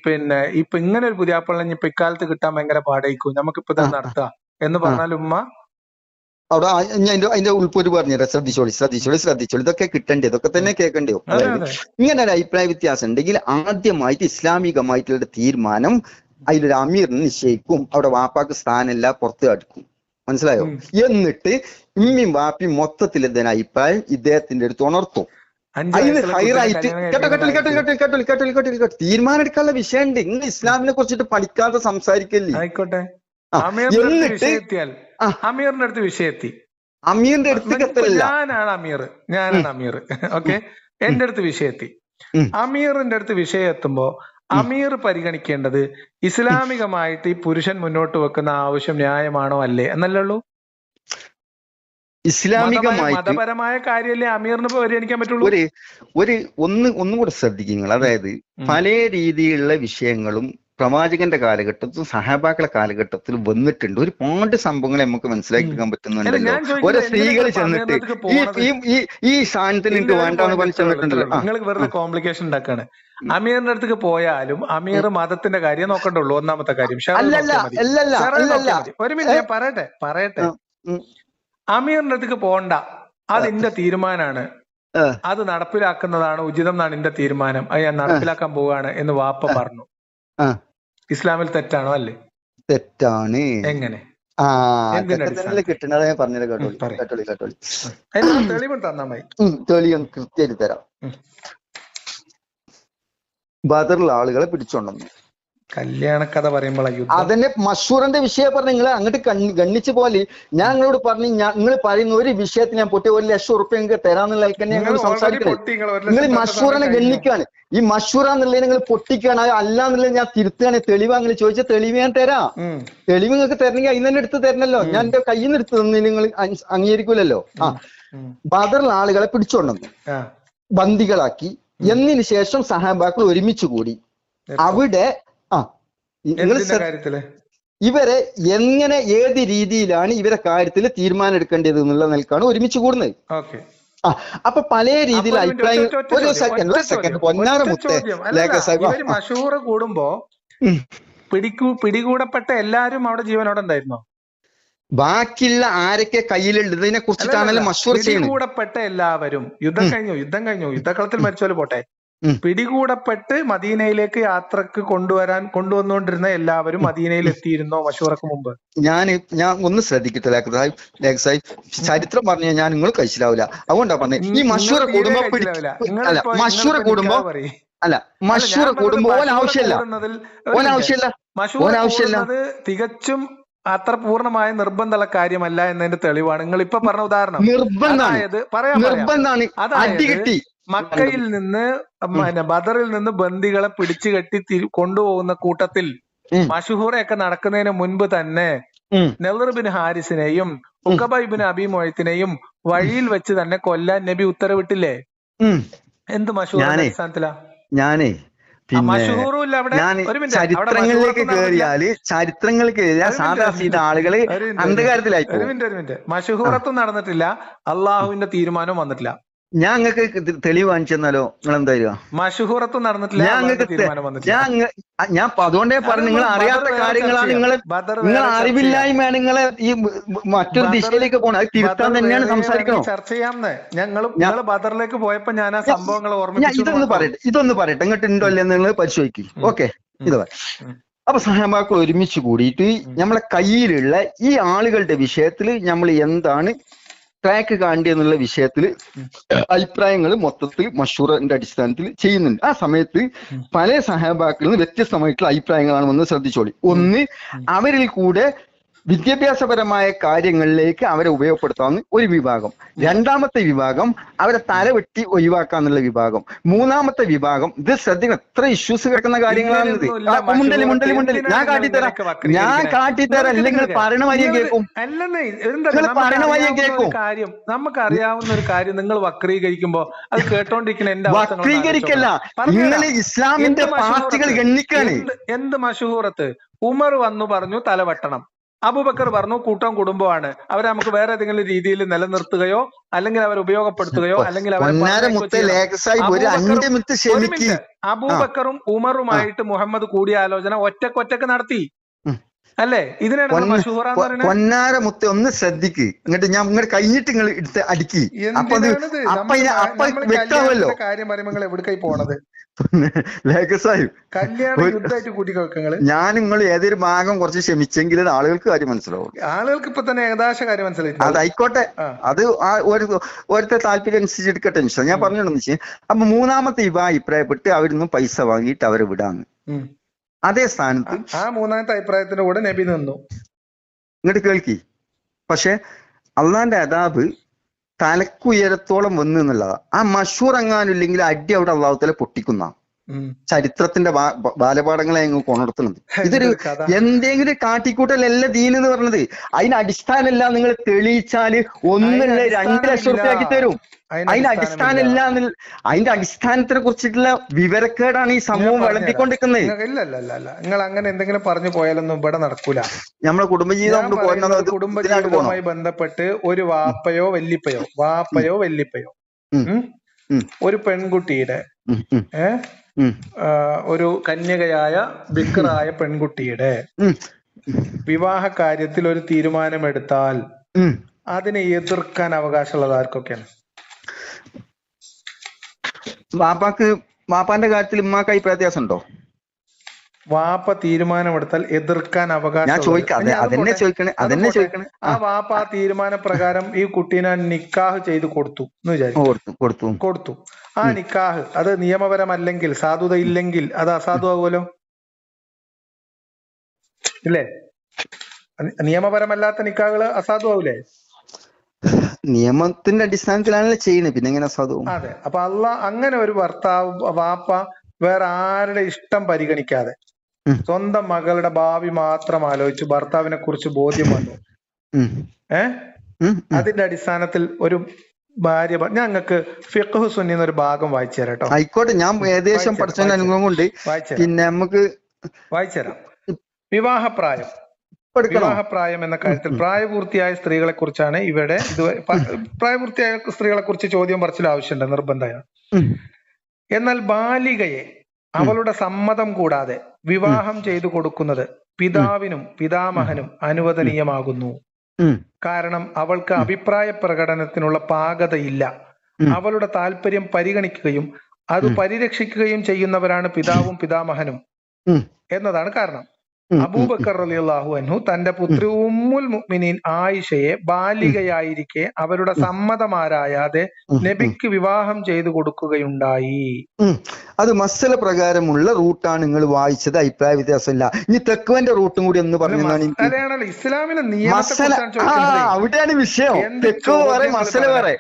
പിന്നെ ഇപ്പൊ ഇങ്ങനെ ഒരു പുതിയാപ്പിള ഇപ്പൊ ഇക്കാലത്ത് കിട്ടാൻ ഭയങ്കര പാടായിരിക്കും, നമുക്കിപ്പോ ഇത് നടത്താം എന്ന് പറഞ്ഞാൽ ഉമ്മ അവിടെ അതിന്റെ ഉൾപ്പൊരു പറഞ്ഞുതരാം. ശ്രദ്ധിച്ചോളി ഇതൊക്കെ കിട്ടണ്ടേ, ഇതൊക്കെ തന്നെ കേൾക്കണ്ടേ. ഇങ്ങനെ ഒരു അഭിപ്രായ വ്യത്യാസം ഉണ്ടെങ്കിൽ ആദ്യമായിട്ട് ഇസ്ലാമികമായിട്ടുള്ള തീരുമാനം അതിലൊരു അമീറിന് നിശ്ചയിക്കും. അവിടെ വാപ്പാക്ക് സ്ഥാനമില്ല, പുറത്ത് അടുക്കും. മനസ്സിലായോ? എന്നിട്ട് ഉമ്മയും വാപ്പിയും മൊത്തത്തിൽ എന്തിനാ അഭിപ്രായം ഇദ്ദേഹത്തിന്റെ അടുത്ത് ഉണർത്തും. അതിന് ഹൈറായിട്ട് തീരുമാനം എടുക്കാനുള്ള വിഷയം ഉണ്ട്. ഇന്ന് ഇസ്ലാമിനെ കുറിച്ചിട്ട് പഠിക്കാതെ സംസാരിക്കല്ലേ. ആയിക്കോട്ടെ, അമീറിന്റെ അടുത്ത് വിഷയത്തി, അമീറിന്റെ അടുത്ത് ഞാനാണ് അമീർ, ഓക്കെ, എന്റെ അടുത്ത് വിഷയത്തി. അമീറിന്റെ അടുത്ത് വിഷയം എത്തുമ്പോ അമീർ പരിഗണിക്കേണ്ടത് ഇസ്ലാമികമായിട്ട് ഈ പുരുഷൻ മുന്നോട്ട് വെക്കുന്ന ആവശ്യം ന്യായമാണോ അല്ലേ എന്നല്ലേ ഉള്ളൂ. ഇസ്ലാമികമായി മതപരമായ കാര്യമല്ലേ അമീറിന് പരിഗണിക്കാൻ പറ്റുള്ളൂ. ഒന്നും കൂടെ ശ്രദ്ധിക്കുക. അതായത് പല രീതിയിലുള്ള വിഷയങ്ങളും പ്രവാചകന്റെ കാലഘട്ടത്തിലും സഹാബാക്കളെ കാലഘട്ടത്തിലും വന്നിട്ടുണ്ട്. ഒരുപാട് സംഭവങ്ങൾ നമുക്ക് മനസ്സിലാക്കിക്കാൻ പറ്റുന്നുണ്ടല്ലോ. ഓരോ സ്ത്രീകൾ ചെന്നിട്ട് ഈ സാധനത്തിന് എനിക്ക് വേണ്ടെന്ന് പറഞ്ഞ് ചെന്നിട്ടുണ്ടല്ലോ. നിങ്ങൾക്ക് വെറുതെ കോംപ്ലിക്കേഷൻ ഉണ്ടാക്കാണ്. അമീറിന്റെ അടുത്തേക്ക് പോയാലും അമീർ മതത്തിന്റെ കാര്യം നോക്കണ്ടുള്ളൂ. ഒന്നാമത്തെ കാര്യം. ഒരു മിനിറ്റ് ഞാൻ പറയട്ടെ. അമീറിന്റെ അടുത്തേക്ക് പോണ്ട, അത് എന്റെ തീരുമാനമാണ്, അത് നടപ്പിലാക്കുന്നതാണ് ഉചിതം എന്നാണ് എന്റെ തീരുമാനം, അത് ഞാൻ നടപ്പിലാക്കാൻ പോവുകയാണ് എന്ന് വാപ്പ പറഞ്ഞു. ഇസ്ലാമിൽ തെറ്റാണോ? അല്ലേ? തെറ്റാണ്. എങ്ങനെ? കിട്ടുന്നത് ഞാൻ പറഞ്ഞത് തെളിവ് തന്നാ മതി. തെളിവ് കൃത്യമായിട്ട് തരാം. ബദറിൽ ആളുകളെ പിടിച്ചോണ്ടെന്നു കല്യാണക്കഥ പറയുമ്പോഴാണ് അതന്നെ മഷൂറിന്റെ വിഷയം പറഞ്ഞ നിങ്ങൾ അങ്ങോട്ട് ഗണ്ണിച്ച് പോലെ ഞാൻ നിങ്ങളോട് പറഞ്ഞു. നിങ്ങൾ പറയുന്ന ഒരു വിഷയത്തിന് ഞാൻ പൊട്ടി 1,00,000 ഉറുപ്പ്യ നിങ്ങൾക്ക് തരാന്നുള്ള ഞങ്ങൾ സംസാരിക്കുന്നത്. നിങ്ങൾ മഷൂറിനെ ഗണ്ണിക്കാണ്. ഈ മഷൂറ എന്നുള്ളത് നിങ്ങൾ പൊട്ടിക്കാണ്, അല്ല എന്നുള്ളത് ഞാൻ തിരുത്തുകയാണ്. തെളിവ് നിങ്ങൾ ചോദിച്ച തെളിവ് ഞാൻ തരാം. തെളിവ് നിങ്ങൾക്ക് തരണമെങ്കിൽ അതിന് തന്നെ എടുത്ത് തരണല്ലോ. ഞാൻ എന്റെ കയ്യിൽ നിന്ന് എടുത്ത് തന്നെ നിങ്ങൾ അംഗീകരിക്കൂലല്ലോ. ബദറിൽ ആളുകളെ പിടിച്ചോണ്ടെന്നു ബന്ദികളാക്കി. എന്നതിന് ശേഷം സഹാബാക്കൾ ഒരുമിച്ച് കൂടി. അവിടെ ഇവരെ എങ്ങനെ ഏത് രീതിയിലാണ് ഇവരെ കാര്യത്തിൽ തീരുമാനം എടുക്കേണ്ടത് എന്നുള്ള നിലക്കാണ് ഒരുമിച്ച് കൂടുന്നത്. അപ്പൊ പല രീതിയിൽ അഭിപ്രായങ്ങൾ. ഒരു സെക്കൻഡ് പൊന്നാറ മുത്തേ മഷൂർ കൂടുമ്പോ പിടികൂടപ്പെട്ട എല്ലാരും അവിടെ ജീവനോടെ ഉണ്ടായിരുന്നോ? ബാക്കിയുള്ള ആരൊക്കെ കയ്യിലുള്ളതിനെ കുറിച്ചിട്ടാണല്ലോ മഷൂർ ചെയ്യുന്നത്. പിടികൂടപ്പെട്ട എല്ലാവരും യുദ്ധം കഴിഞ്ഞു, യുദ്ധക്കളത്തിൽ മരിച്ചോല് പോട്ടെ, പിടികൂടപ്പെട്ട് മദീനയിലേക്ക് യാത്രക്ക് കൊണ്ടുവന്നുകൊണ്ടിരുന്ന എല്ലാവരും മദീനയിൽ എത്തിയിരുന്നോ മഷൂറക്ക് മുമ്പ്? ഞാൻ ഒന്ന് ശ്രദ്ധിക്കട്ടെ ലേഖ സാഹിബ്, ചരിത്രം പറഞ്ഞാൽ ഞാൻ നിങ്ങൾ കഴിച്ചിലാവില്ല. അതുകൊണ്ടാ പറഞ്ഞത് ഈ മഷൂറ കൂടുമ്പോ മഷൂറ കൂടുമ്പോ ആവശ്യമില്ല. തികച്ചും അത്ര പൂർണ്ണമായ നിർബന്ധമുള്ള കാര്യമല്ല എന്നതിന്റെ തെളിവാണ് നിങ്ങൾ ഇപ്പൊ പറഞ്ഞ ഉദാഹരണം. അതായത് മക്കയിൽ നിന്ന് ബദറിൽ നിന്ന് ബന്ദികളെ പിടിച്ചു കെട്ടി കൊണ്ടുപോകുന്ന കൂട്ടത്തിൽ മഷൂറയൊക്കെ നടക്കുന്നതിന് മുൻപ് തന്നെ നളർ ബിൻ ഹാരിസിനെയും ഉഖബ ഇബ്നു അബീ മുഅയ്ത്തിനെയും വഴിയിൽ വെച്ച് തന്നെ കൊല്ലാൻ നബി ഉത്തരവിട്ടില്ലേ? എന്ത് മഷൂറിന്റെ അടിസ്ഥാനത്തിലാ? ചരിത്രങ്ങളിലേക്ക് കയറിയാൽ സാധാ ആളുകള് അന്ധകാരത്തിലായി. ഒരു മിനിറ്റ് മഷൂറത്തും നടന്നിട്ടില്ല, അള്ളാഹുവിന്റെ തീരുമാനവും വന്നിട്ടില്ല. ഞാൻ നിങ്ങൾക്ക് തെളിവ് കാണിച്ചു തന്നാലോ? നിങ്ങൾ എന്താ തരുക? മഷൂറത്തും നടന്നിട്ടില്ല, ഞാൻ അതുകൊണ്ടേ പറഞ്ഞു നിങ്ങൾ അറിയാത്ത കാര്യങ്ങളാണ്. നിങ്ങൾ അറിവില്ലായ്മയാണ് നിങ്ങളെ ഈ മറ്റൊരു ദിശയിലേക്ക് പോകണം. അത് തിരുത്താൻ തന്നെയാണ് സംസാരിക്കണം. ചർച്ച ചെയ്യാമെന്ന് ഞങ്ങൾ ബദറിലേക്ക് പോയപ്പോ ഞാൻ ആ സംഭവങ്ങൾ ഓർമ്മിച്ചു. ഇതൊന്ന് പറയട്ടെ, ഇങ്ങോട്ട് ഉണ്ടോ അല്ലേ നിങ്ങൾ പരിശോധിക്കും. ഓക്കെ, ഇത് അപ്പൊ സഹാബാക്കൾ ഒരുമിച്ച് കൂടിയിട്ട് നമ്മളെ കയ്യിലുള്ള ഈ ആളുകളുടെ വിഷയത്തിൽ നമ്മൾ എന്താണ് ട്രാക്ക് കാണേണ്ടി എന്നുള്ള വിഷയത്തിൽ അഭിപ്രായങ്ങൾ മൊത്തത്തിൽ മഷൂറിന്റെ അടിസ്ഥാനത്തിൽ ചെയ്യുന്നുണ്ട്. ആ സമയത്ത് പല സഹാബാക്കളിൽ നിന്ന് വ്യത്യസ്തമായിട്ടുള്ള അഭിപ്രായങ്ങളാണ് വന്ന് ശ്രദ്ധിച്ചോളി. ഒന്ന്, അവരിൽ കൂടെ വിദ്യാഭ്യാസപരമായ കാര്യങ്ങളിലേക്ക് അവരെ ഉപയോഗപ്പെടുത്താവുന്ന ഒരു വിഭാഗം. രണ്ടാമത്തെ വിഭാഗം അവരെ തലവെട്ടി ഒഴിവാക്കാന്നുള്ള വിഭാഗം. മൂന്നാമത്തെ വിഭാഗം, ഇത് ശ്രദ്ധിക്കണം, എത്ര ഇഷ്യൂസ് കിടക്കുന്ന കാര്യങ്ങളാണിത്. മുണ്ടലി ഞാൻ കാട്ടിത്തരാം അല്ലെങ്കിൽ പറയണ വഴിയെ കേൾക്കും. പറയണ വഴിയെ കേൾക്കും. കാര്യം നമുക്കറിയാവുന്ന ഒരു കാര്യം നിങ്ങൾ വക്രീകരിക്കുമ്പോ അത് കേട്ടോണ്ടിരിക്കുന്ന എന്റെ വക്രീകരിക്കല്ല, നിങ്ങൾ ഇസ്ലാമിന്റെ പാർട്ടികൾ ഗണ്ണിക്കാണ്. എന്ത് മഷഹൂറത്ത്? ഉമർ വന്നു പറഞ്ഞു തലവെട്ടണം, അബൂബക്കർ പറഞ്ഞു കൂട്ടം കുടുംബമാണ്, അവരെ നമുക്ക് വേറെ ഏതെങ്കിലും രീതിയിൽ നിലനിർത്തുകയോ അല്ലെങ്കിൽ അവരെ ഉപയോഗപ്പെടുത്തുകയോ അല്ലെങ്കിൽ അബൂബക്കറും ഉമറുമായിട്ട് മുഹമ്മദ് കൂടിയാലോചന ഒറ്റക്കൊറ്റക്ക് നടത്തി അല്ലേ? ഇതിനാണ് മഷൂറ എന്ന് പറയുന്നത്. പൊന്നാര മുത്ത ഒന്ന് ശ്രദ്ധിക്ക്, ഇങ്ങോട്ട് ഞാൻ ഇങ്ങോട്ട് കഴിഞ്ഞിട്ട് നിങ്ങൾ എടുത്ത് അടുക്കി. വ്യക്തമല്ലോ കാര്യം പറയുമ്പോൾ എവിടേക്കായി പോണത്? ഞാൻ നിങ്ങൾ ഏതൊരു ഭാഗം കുറച്ച് ക്ഷമിച്ചെങ്കിൽ ആളുകൾക്ക് കാര്യം മനസ്സിലാവും. ആളുകൾക്ക് ഇപ്പൊ തന്നെ ഏകദേശം കാര്യം മനസ്സിലായി. അതായിക്കോട്ടെ, അത് ഓരോരുത്തർ താല്പര്യം അനുസരിച്ച് എടുക്കട്ടെ. ഞാൻ പറഞ്ഞോന്ന് വെച്ചാൽ അപ്പൊ മൂന്നാമത്തെ ഇവ അഭിപ്രായപ്പെട്ട് അവരിന്നും പൈസ വാങ്ങിയിട്ട് അവരെ വിടാന്ന്. അതേ സ്ഥാനത്ത് ആ മൂന്നാമത്തെ അഭിപ്രായത്തിന്റെ കൂടെ നബി നിന്നു. ഇങ്ങോട്ട് കേൾക്കി. പക്ഷെ അള്ളാന്റെ അദാബ് തലക്കുയരത്തോളം വന്നു എന്നുള്ളതാ. ആ മഷൂർ എങ്ങാനില്ലെങ്കിൽ അടി അവിടെ അള്ളാഹുത്തല പൊട്ടിക്കുന്ന ചരിത്രത്തിന്റെ ബാലപാഠങ്ങളെ അങ്ങ് കൊണർത്തുന്നത്. ഇതൊരു എന്തെങ്കിലും കാട്ടിക്കൂട്ടലല്ല ദീൻ എന്ന് പറഞ്ഞത്. അതിന് അടിസ്ഥാനമല്ല നിങ്ങൾ തെളിയിച്ചാല് 1 2 ലക്ഷം റുപ്യ ആക്കി തരും. അതിന്റെ അടിസ്ഥാനമില്ല. അതിന്റെ അടിസ്ഥാനത്തിനെ കുറിച്ചിട്ടുള്ള വിവരക്കേടാണ് ഈ സമൂഹം വളർത്തിക്കൊണ്ടിരിക്കുന്നത്. നിങ്ങൾ അങ്ങനെ എന്തെങ്കിലും പറഞ്ഞു പോയാലൊന്നും ഇവിടെ നടക്കൂല. നമ്മളെ കുടുംബജീവിതം കുടുംബജീവിതവുമായി ബന്ധപ്പെട്ട് ഒരു വാപ്പയോ വല്ലിപ്പയോ ഒരു പെൺകുട്ടിയുടെ ഒരു കന്യകയായ ബിക്റായ പെൺകുട്ടിയുടെ വിവാഹ കാര്യത്തിൽ ഒരു തീരുമാനമെടുത്താൽ അതിനെ എതിർക്കാൻ അവകാശമുള്ളത് ആർക്കൊക്കെയാണ്? വാപ്പാന്റെ കാര്യത്തിൽ ഉമ്മാക്ക് അഭിപ്രായ വ്യത്യാസം ഉണ്ടോ? വാപ്പ തീരുമാനമെടുത്താൽ എതിർക്കാൻ അവകാശം. ആ വാപ്പ ആ തീരുമാനപ്രകാരം ഈ കുട്ടീനെ നിക്കാഹ് ചെയ്ത് കൊടുത്തു എന്ന് വിചാരിച്ചു. കൊടുത്തു. ആ നിക്കാഹ് അത് നിയമപരമല്ലെങ്കിൽ, സാധുത ഇല്ലെങ്കിൽ അത് അസാധുവാകുമല്ലോ, ഇല്ലേ? നിയമപരമല്ലാത്ത നിക്കാഹുകൾ അസാധുവാകൂലേ? നിയമത്തിന്റെ അടിസ്ഥാനത്തിലാണല്ലോ ചെയ്യുന്നത്, പിന്നെ എങ്ങനെ അസാധുവും? അതെ. അപ്പൊ അങ്ങനെ ഒരു വാപ്പ വേറെ ആരുടെ ഇഷ്ടം പരിഗണിക്കാതെ സ്വന്തം മകളുടെ ഭാവി മാത്രം ആലോചിച്ച് ഭർത്താവിനെ കുറിച്ച് ബോധ്യം വന്നു. അതിന്റെ അടിസ്ഥാനത്തിൽ ഒരു ഭാര്യ, ഞങ്ങൾക്ക് ഫിഖ്ഹ് സുന്നി എന്നൊരു ഭാഗം വായിച്ചു തരാം കേട്ടോ. ആയിക്കോട്ടെ, ഞാൻ ഏകദേശം പഠിച്ച അനുഭവം കൊണ്ട് പിന്നെ നമുക്ക് വായിച്ചുതരാം. വിവാഹപ്രായം എന്ന കാര്യത്തിൽ പ്രായപൂർത്തിയായ സ്ത്രീകളെ കുറിച്ചാണ് ഇവിടെ പ്രായപൂർത്തിയായ സ്ത്രീകളെ കുറിച്ച് ചോദ്യം പറച്ചിൽ ആവശ്യമുണ്ട്, നിർബന്ധമാണ്. എന്നാൽ ബാലികയെ അവളുടെ സമ്മതം കൂടാതെ വിവാഹം ചെയ്തു കൊടുക്കുന്നത് പിതാവിനും പിതാമഹനും അനുവദനീയമാകുന്നു. കാരണം അവൾക്ക് അഭിപ്രായ പ്രകടനത്തിനുള്ള പാകതയില്ല. അവളുടെ താല്പര്യം പരിഗണിക്കുകയും അത് പരിരക്ഷിക്കുകയും ചെയ്യുന്നവരാണ് പിതാവും പിതാമഹനും എന്നതാണ് കാരണം. അബൂബക്കർ റളിയല്ലാഹു അൻഹു തന്റെ പുത്രി ഉമ്മുൽ മുഅ്മിനീൻ ആയിഷയെ ബാലികയായിരിക്കെ അവരുടെ സമ്മതമാരായാതെ നബിക്ക് വിവാഹം ചെയ്തു കൊടുക്കുകയുണ്ടായി. അത് മസല പ്രകാരമുള്ള റൂട്ടാണ് നിങ്ങൾ വായിച്ചത്, അഭിപ്രായ വ്യത്യാസമില്ല. ഇനി തെക്കുവന്റെ റൂട്ടും കൂടി എന്ന് പറഞ്ഞാണ് ഇസ്ലാമിലെ അവിടെയാണ് വിഷയം. തെക്ക് വേറെ മസല വേറെ.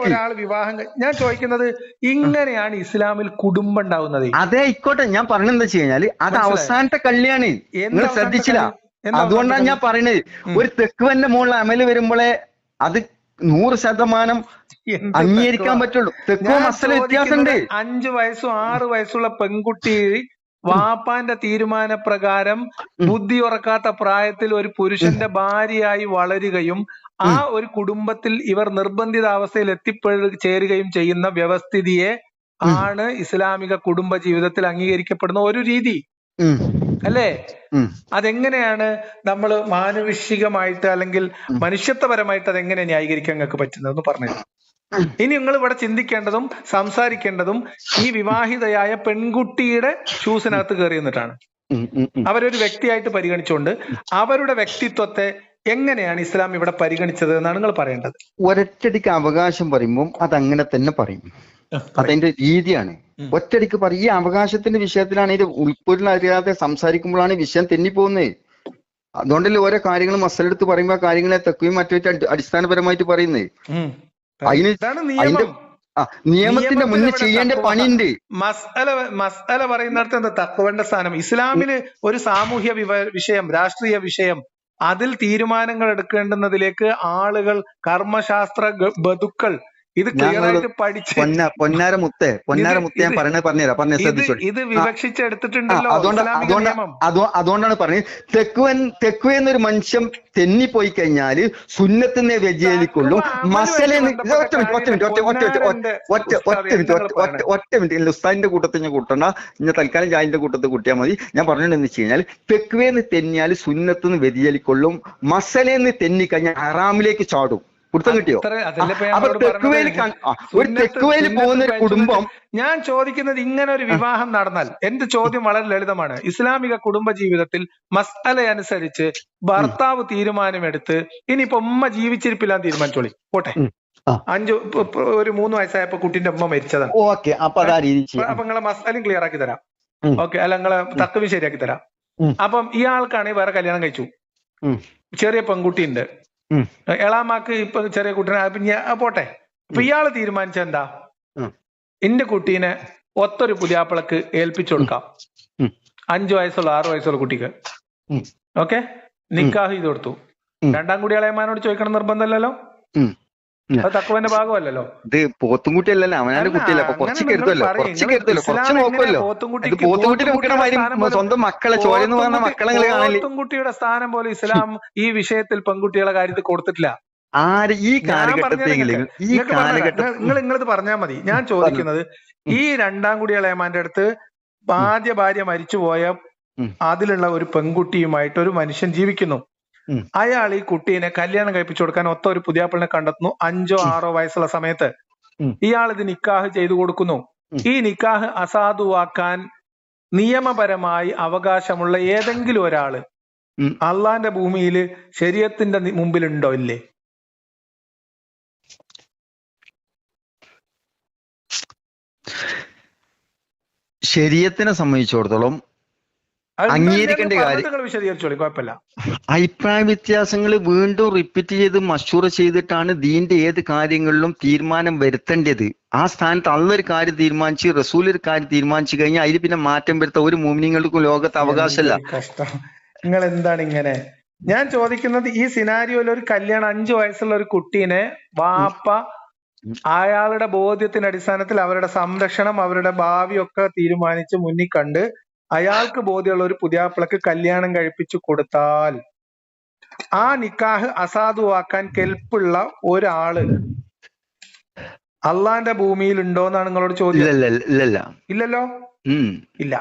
ഒരാൾ വിവാഹം, ഞാൻ ചോദിക്കുന്നത് ഇങ്ങനെയാണ് ഇസ്ലാമിൽ കുടുംബം ഉണ്ടാവുന്നത്. അതെ, ആയിക്കോട്ടെ. ഞാൻ പറഞ്ഞെന്താ വെച്ച് കഴിഞ്ഞാല് അത് അവസാനത്തെ കള്ളിയാണ്, നിങ്ങൾ ശ്രദ്ധിച്ചില്ല. അതുകൊണ്ടാണ് ഞാൻ പറയുന്നത്, ഒരു തെക്കുവന്റെ മുകളിൽ അമല് വരുമ്പോഴേ അത് 100% അംഗീകരിക്കാൻ പറ്റുള്ളൂ. തെക്കുവ മസല വ്യത്യാസമുണ്ട്. 5 വയസ്സും 6 വയസ്സുള്ള പെൺകുട്ടി വാപ്പാന്റെ തീരുമാനപ്രകാരം ബുദ്ധി ഉറക്കാത്ത പ്രായത്തിൽ ഒരു പുരുഷന്റെ ഭാര്യയായി വളരുകയും ആ ഒരു കുടുംബത്തിൽ ഇവർ നിർബന്ധിതാവസ്ഥയിൽ എത്തിച്ചേരുകയും ചെയ്യുന്ന വ്യവസ്ഥിതിയെ ആണ് ഇസ്ലാമിക കുടുംബ ജീവിതത്തിൽ അംഗീകരിക്കപ്പെടുന്ന ഒരു രീതി അല്ലേ? അതെങ്ങനെയാണ് നമ്മൾ മാനുഷികമായിട്ട് അല്ലെങ്കിൽ മനുഷ്യത്വപരമായിട്ട് അതെങ്ങനെ ന്യായീകരിക്കാൻ നിങ്ങൾക്ക് പറ്റുന്നതെന്ന് പറഞ്ഞു. ഇനി നിങ്ങൾ ഇവിടെ ചിന്തിക്കേണ്ടതും സംസാരിക്കേണ്ടതും ഈ വിവാഹിതയായ പെൺകുട്ടിയുടെ ഷൂസിനകത്ത് കയറി നിന്നിട്ടാണ്. അവരൊരു വ്യക്തിയായിട്ട് പരിഗണിച്ചുകൊണ്ട് അവരുടെ വ്യക്തിത്വത്തെ എങ്ങനെയാണ് ഇസ്ലാം ഇവിടെ പരിഗണിച്ചത് എന്നാണ് നിങ്ങൾ പറയേണ്ടത്. ഒരൊറ്റടിക്ക് അവകാശം പറയുമ്പോൾ അതങ്ങനെ തന്നെ പറയും, അതതിന്റെ രീതിയാണ്. ഒറ്റടിക്ക് പറയും. ഈ അവകാശത്തിന്റെ വിഷയത്തിലാണ് ഇത് ഉൾപ്പൊരുൾ അറിയാതെ സംസാരിക്കുമ്പോഴാണ് വിഷയം തെന്നിപ്പോകുന്നത്. അതുകൊണ്ടല്ലേ ഓരോ കാര്യങ്ങൾ മസലെടുത്ത് പറയുമ്പോ ആ കാര്യങ്ങളെ തെക്കുകയും മറ്റു അടിസ്ഥാനപരമായിട്ട് പറയുന്നത്. അതിന് അതിന്റെ നിയമത്തിന്റെ മുന്നിൽ ചെയ്യേണ്ട പണിയുണ്ട്. മസ്അല പറയുന്നിടത്ത് എന്താ തഖ്വയുടെ സ്ഥാനം? ഇസ്ലാമില് ഒരു സാമൂഹ്യ വിഷയം, രാഷ്ട്രീയ വിഷയം, അതിൽ തീരുമാനങ്ങൾ എടുക്കേണ്ടുന്നതിലേക്ക് ആളുകൾ, കർമ്മശാസ്ത്ര ബതുക്കൾ ഇത് ക്ലിയർ ആയിട്ട് പഠിച്ച് പൊന്നാരമുത്തേ ഞാൻ പറഞ്ഞുതരാം ശ്രദ്ധിച്ചോളൂ. ഇത് വിവക്ഷിച്ചെടുത്തിട്ടുണ്ടല്ലോ. അതുകൊണ്ടാണ് പറഞ്ഞത് തെക്കുവ എന്നൊരു മനുഷ്യൻ തെന്നിപ്പോയി കഴിഞ്ഞാല് സുന്നത്തിനെ വ്യതിചലിക്കൊള്ളും. ഒറ്റ മിനിറ്റ് ഉസ്താദിന്റെ കൂട്ടത്തിൽ ഞാൻ കൂട്ടണ്ട, ഇനി തൽക്കാലം ജാഹിന്റെ കൂട്ടത്തിൽ കൂട്ടിയാൽ മതി. ഞാൻ പറഞ്ഞിട്ടുണ്ടെന്ന് വെച്ച് കഴിഞ്ഞാൽ തെക്കുവേന്ന് തെന്നിയാൽ സുന്നത്തിന് വ്യതിചലിക്കൊള്ളും, മസലേന്ന് തെന്നിക്കഴിഞ്ഞാൽ ഹറാമിലേക്ക് ചാടും. കുടുത്തം കിട്ടിയോ? അപ്പൊ തെക്കുവേലി പോകുന്ന ഒരു കുടുംബം. ഞാൻ ചോദിക്കുന്നത്, ഇങ്ങനെ ഒരു വിവാഹം നടന്നാൽ, എന്റെ ചോദ്യം വളരെ ലളിതമാണ്. ഇസ്ലാമിക കുടുംബ ജീവിതത്തിൽ മസ്അല അനുസരിച്ച് ഭർത്താവ് തീരുമാനമെടുത്ത്, ഇനിയിപ്പോ ഉമ്മ ജീവിച്ചിരിപ്പില്ലാന്ന് തീരുമാനിച്ചോളി, പോട്ടെ, 3 വയസ്സായപ്പോ കുട്ടിന്റെ ഉമ്മ മരിച്ചതാണ്. ഓക്കെ, അപ്പൊ നിങ്ങളെ മസ്അലയും ക്ലിയർ ആക്കി തരാം. ഓക്കെ, അല്ല നിങ്ങളെ തത്വം ശരിയാക്കി തരാം. അപ്പം ഇയാൾക്കാണെങ്കിൽ വേറെ കല്യാണം കഴിച്ചു, ചെറിയ പെൺകുട്ടിയുണ്ട്, എളാമാക്ക് ഇപ്പൊ ചെറിയ കുട്ടീനെ, പോട്ടെ. അപ്പൊ ഇയാള് തീരുമാനിച്ച എന്താ, എന്റെ കുട്ടീനെ ഒത്തൊരു പുതിയാപ്പിളക്ക് ഏൽപ്പിച്ചു കൊടുക്കാം, 5 വയസ്സുള്ള 6 വയസ്സുള്ള കുട്ടിക്ക്. ഓക്കെ, നിക്കാഹ് ചെയ്ത് കൊടുത്തു. രണ്ടാം കുടി ഇളയമാനോട് ചോദിക്കണം നിർബന്ധമല്ലല്ലോ, അത് തഖ്വന്റെ ഭാഗമല്ലല്ലോ. ഇത് പോത്തുംകുട്ടി അല്ലല്ലോ, അവനാന്റെ കുട്ടിയല്ല. കുറച്ച് കരുതല്ലോ, കുറച്ച് നോക്കുമല്ലോ. സ്വന്തം മക്കളെ ചോരെന്ന് പറഞ്ഞ മക്കളെ പോത്തുംകുട്ടിയുടെ സ്ഥാനം പോലെ ഇസ്ലാം ഈ വിഷയത്തിൽ പെൺകുട്ടികളെ കാര്യത്തിൽ കൊടുത്തിട്ടില്ല. ഈ കാലഘട്ടത്തിൽ നിങ്ങളിത് പറഞ്ഞാൽ മതി. ഞാൻ ചോദിക്കുന്നത്, ഈ രണ്ടാം കുടി ഇളയമാന്റെ അടുത്ത് ആദ്യ ഭാര്യ മരിച്ചുപോയ അതിലുള്ള ഒരു പെൺകുട്ടിയുമായിട്ട് ഒരു മനുഷ്യൻ ജീവിക്കുന്നു. അയാൾ ഈ കുട്ടീനെ കല്യാണം കഴിപ്പിച്ചു കൊടുക്കാൻ ഒത്ത ഒരു പുതിയാപ്പിളിനെ കണ്ടെത്തുന്നു 5 or 6 വയസ്സുള്ള സമയത്ത്. ഇയാൾ ഇത് നിക്കാഹ് ചെയ്തു കൊടുക്കുന്നു. ഈ നിക്കാഹ് അസാധുവാക്കാൻ നിയമപരമായി അവകാശമുള്ള ഏതെങ്കിലും ഒരാള് അള്ളാന്റെ ഭൂമിയിൽ ശരീഅത്തിന്റെ മുമ്പിലുണ്ടോ? ഇല്ലേ? ശരീഅത്തിനെ സംബന്ധിച്ചിടത്തോളം അംഗീകരിക്കേണ്ട കാര്യം, അഭിപ്രായ വ്യത്യാസങ്ങൾ വീണ്ടും റിപ്പീറ്റ് ചെയ്ത് മഷൂറ ചെയ്തിട്ടാണ് ദീന്റെ ഏത് കാര്യങ്ങളിലും തീരുമാനം വരുത്തേണ്ടത്. ആ സ്ഥാനത്ത് അള്ളൊരു കാര്യം തീരുമാനിച്ച് റസൂൽ ഒരു കാര്യം തീരുമാനിച്ചു കഴിഞ്ഞാൽ അതിൽ പിന്നെ മാറ്റം വരുത്ത ഒരു മുഅ്മിനീങ്ങൾക്കും ലോകത്ത് അവകാശമല്ല. കഷ്ടം, നിങ്ങൾ എന്താണ് ഇങ്ങനെ? ഞാൻ ചോദിക്കുന്നത്, ഈ സിനാരിയോയിൽ ഒരു കല്യാണം 5 വയസ്സുള്ള ഒരു കുട്ടീനെ വാപ്പ അയാളുടെ ബോധ്യത്തിന്റെ അടിസ്ഥാനത്തിൽ അവരുടെ സംരക്ഷണം, അവരുടെ ഭാവിയൊക്കെ തീരുമാനിച്ച് മുന്നിൽ കണ്ട് അയാൾക്ക് ബോധ്യമുള്ള ഒരു പുതിയാപ്പിളക്ക് കല്യാണം കഴിപ്പിച്ചു കൊടുത്താൽ ആ നിക്കാഹ് അസാധുവാക്കാൻ കെൽപ്പുള്ള ഒരാള് അള്ളാന്റെ ഭൂമിയിൽ ഉണ്ടോ എന്നാണ് നിങ്ങളോട് ചോദ്യം. ഇല്ലല്ലോ, ഇല്ല.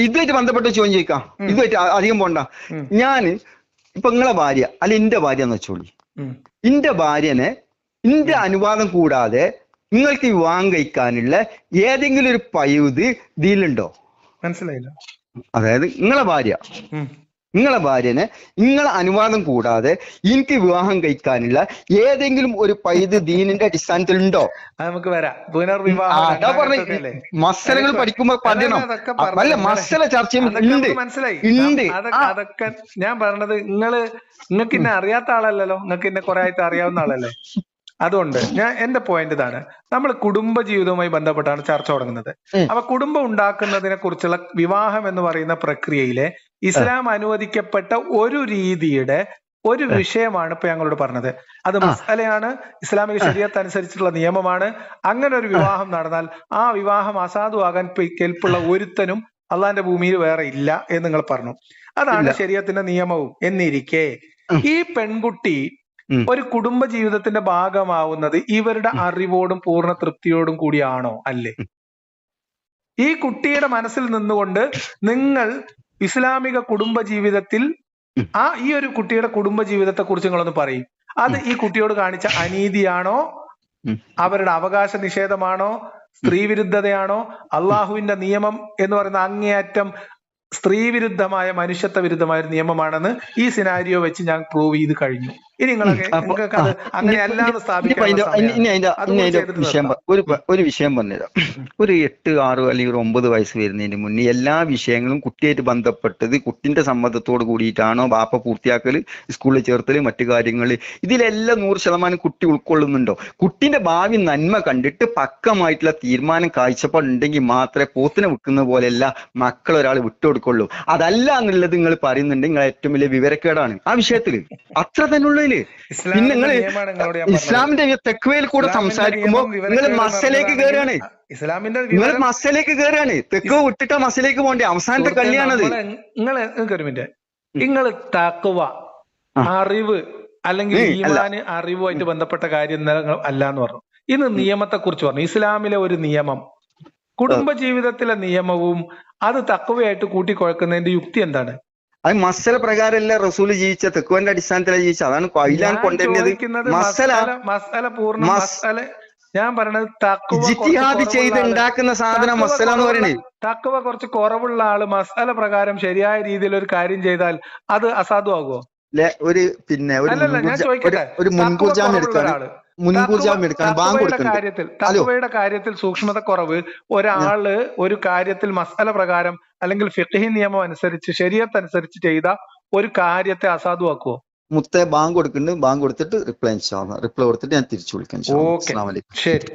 ഇതുമായിട്ട് ബന്ധപ്പെട്ട ചോദ്യം ചോദിക്കാം, ഇതുമായിട്ട് അധികം പോണ്ട. ഞാന് ഇപ്പൊ നിങ്ങളെ ഭാര്യ അല്ല എന്റെ ഭാര്യ എന്ന് വെച്ചോളി, എന്റെ ഭാര്യനെ എന്റെ അനുവാദം കൂടാതെ നിങ്ങൾക്ക് വിവാഹം കഴിക്കാനുള്ള ഏതെങ്കിലും ഒരു പഴുത് ഇതിലുണ്ടോ? മനസ്സിലായില്ല. അതായത് നിങ്ങളെ ഭാര്യനെ നിങ്ങളെ അനുവാദം കൂടാതെ എനിക്ക് വിവാഹം കഴിക്കാനുള്ള ഏതെങ്കിലും ഒരു പൈത് ദീനിന്റെ അടിസ്ഥാനത്തിൽ ഉണ്ടോ? നമുക്ക് വരാം. പുനർവിവാഹം മസലകൾ പഠിക്കുമ്പോ പഠനം, അല്ല മസല ചർച്ചയും ഉണ്ട്. അതൊക്കെ ഞാൻ പറഞ്ഞത്, നിങ്ങൾക്ക് ഇന്നെ അറിയാത്ത ആളല്ലല്ലോ, നിങ്ങൾക്ക് ഇന്നെ കുറെ ആയിട്ട് അറിയാവുന്ന ആളല്ലേ. അതുകൊണ്ട് എന്റെ പോയിന്റ് ഇതാണ്, നമ്മൾ കുടുംബ ജീവിതവുമായി ബന്ധപ്പെട്ടാണ് ചർച്ച തുടങ്ങുന്നത്. അപ്പൊ കുടുംബം ഉണ്ടാക്കുന്നതിനെ കുറിച്ചുള്ള വിവാഹം എന്ന് പറയുന്ന പ്രക്രിയയിലെ ഇസ്ലാം അനുവദിക്കപ്പെട്ട ഒരു രീതിയുടെ ഒരു വിഷയമാണ് ഇപ്പൊ ഞങ്ങളോട് പറഞ്ഞത്. അത് മസ്അലയാണ്, ഇസ്ലാമിക ശരീഅത്ത് അനുസരിച്ചുള്ള നിയമമാണ്. അങ്ങനെ ഒരു വിവാഹം നടന്നാൽ ആ വിവാഹം അസാധുവാകാൻ കെൽപ്പുള്ള ഒരുത്തനും അള്ളാന്റെ ഭൂമിയിൽ വേറെ ഇല്ല എന്ന് നിങ്ങൾ പറഞ്ഞു. അതാണ് ശരീഅത്തിന്റെ നിയമവും. എന്നിരിക്കെ ഈ പെൺകുട്ടി ഒരു കുടുംബ ജീവിതത്തിന്റെ ഭാഗമാവുന്നത് ഇവരുടെ അറിവോടും പൂർണ്ണ തൃപ്തിയോടും കൂടിയാണോ? അല്ലേ? ഈ കുട്ടിയുടെ മനസ്സിൽ നിന്നുകൊണ്ട് നിങ്ങൾ ഇസ്ലാമിക കുടുംബ ജീവിതത്തിൽ ഈ ഒരു കുട്ടിയുടെ കുടുംബ ജീവിതത്തെ കുറിച്ച് നിങ്ങളൊന്ന് പറയും. അത് ഈ കുട്ടിയോട് കാണിച്ച അനീതിയാണോ, അവരുടെ അവകാശ നിഷേധമാണോ, സ്ത്രീ വിരുദ്ധതയാണോ, അള്ളാഹുവിന്റെ നിയമം എന്ന് പറയുന്ന അങ്ങേയറ്റം സ്ത്രീ വിരുദ്ധമായ മനുഷ്യത്വ വിരുദ്ധമായ ഒരു നിയമമാണെന്ന് ഈ സിനാരിയോ വെച്ച് ഞാൻ പ്രൂവ് ചെയ്ത് കഴിഞ്ഞു. ഇനി നിങ്ങൾക്ക് അത് അങ്ങനെ അല്ലാന്ന് സ്ഥാപിക്കാനുള്ള ഒരു വിഷയം പറഞ്ഞുതരാം. ഒരു 8, 6 അല്ലെങ്കിൽ ഒരു 9 വയസ്സ് വരുന്നതിന് മുന്നേ എല്ലാ വിഷയങ്ങളും കുട്ടിയായിട്ട് ബന്ധപ്പെട്ടത് കുട്ടിന്റെ സമ്മതത്തോട് കൂടിയിട്ടാണോ ബാപ്പ പൂർത്തിയാക്കല്, സ്കൂളിൽ ചേർത്തല്, മറ്റു കാര്യങ്ങൾ, ഇതിലെല്ലാം 100% കുട്ടി ഉൾക്കൊള്ളുന്നുണ്ടോ? കുട്ടിന്റെ ഭാവി നന്മ കണ്ടിട്ട് പക്കമായിട്ടുള്ള തീരുമാനം കാഴ്ചപ്പാടുണ്ടെങ്കിൽ മാത്രമേ പോത്തിനെ വിൽക്കുന്ന പോലെയല്ല മക്കൾ ഒരാൾ വിട്ടുകൊടുക്കുള്ളൂ. അതല്ല എന്നുള്ളത് നിങ്ങൾ പറയുന്നുണ്ട്, നിങ്ങൾ ഏറ്റവും വലിയ വിവരക്കേടാണ് ആ വിഷയത്തില്. അത്ര തന്നെ ഉള്ളതില്. പിന്നെ നിങ്ങള് ഇസ്ലാമിന്റെ തെക്കുവയിൽ കൂടെ സംസാരിക്കുമ്പോ നിങ്ങൾ മസലേക്ക് കയറാണ്. നിങ്ങൾ മസലേക്ക് കയറാണ്. തെക്ക് വിട്ടിട്ട് മസലേക്ക് പോകണ്ടേ? അവസാനത്തെ കല്യാണത്. നിങ്ങൾ തഖ്വ, അറിവ് അല്ലെങ്കിൽ ഈമാന് അറിവുമായിട്ട് ബന്ധപ്പെട്ട കാര്യം അല്ല എന്ന് പറഞ്ഞു. ഇന്ന് നിയമത്തെ കുറിച്ച് പറഞ്ഞു. ഇസ്ലാമിലെ ഒരു നിയമം കുടുംബ ജീവിതത്തിലെ നിയമവും അത് തഖ്വയായിട്ട് കൂട്ടിക്കുഴക്കുന്നതിന്റെ യുക്തി എന്താണ്? അത് മസല പ്രകാരമല്ല റസൂല് ജീവിച്ച, തെക്കുവന്റെ അടിസ്ഥാനത്തിലാണ് ജീവിച്ചത്. അതാണ് കൊയിലാൻ കൊണ്ടുവരുന്നത്. ഞാൻ പറയണത് ജിത്തിഹാദ് ചെയ്ത് ഉണ്ടാക്കുന്ന സാധനം മസല എന്ന് പറയുന്നത്. തഖ്വ കുറച്ച് കുറവുള്ള ആള് മസല പ്രകാരം ശരിയായ രീതിയിൽ ഒരു കാര്യം ചെയ്താൽ അത് അസാധുവാകുമോ? ഞാൻ ചോദിക്കട്ടെ, ഒരു മുൻകൂർ ജാമ്യം എടുക്കാൻ തഖ്വയുടെ കാര്യത്തിൽ സൂക്ഷ്മത കുറവ് ഒരാള് ഒരു കാര്യത്തിൽ മസല പ്രകാരം അല്ലെങ്കിൽ ഫിഖ്ഹി നിയമം അനുസരിച്ച് ശരീഅത്ത് അനുസരിച്ച് ചെയ്ത ഒരു കാര്യത്തെ അസാധുവാക്കുവോ? ബാങ്ക് കൊടുക്കുന്നുണ്ട്. ബാങ്ക് കൊടുത്തിട്ട് റിപ്ലൈ കൊടുത്തിട്ട് ഞാൻ തിരിച്ചു വിളിക്കാം. ഓക്കെ, ശരി.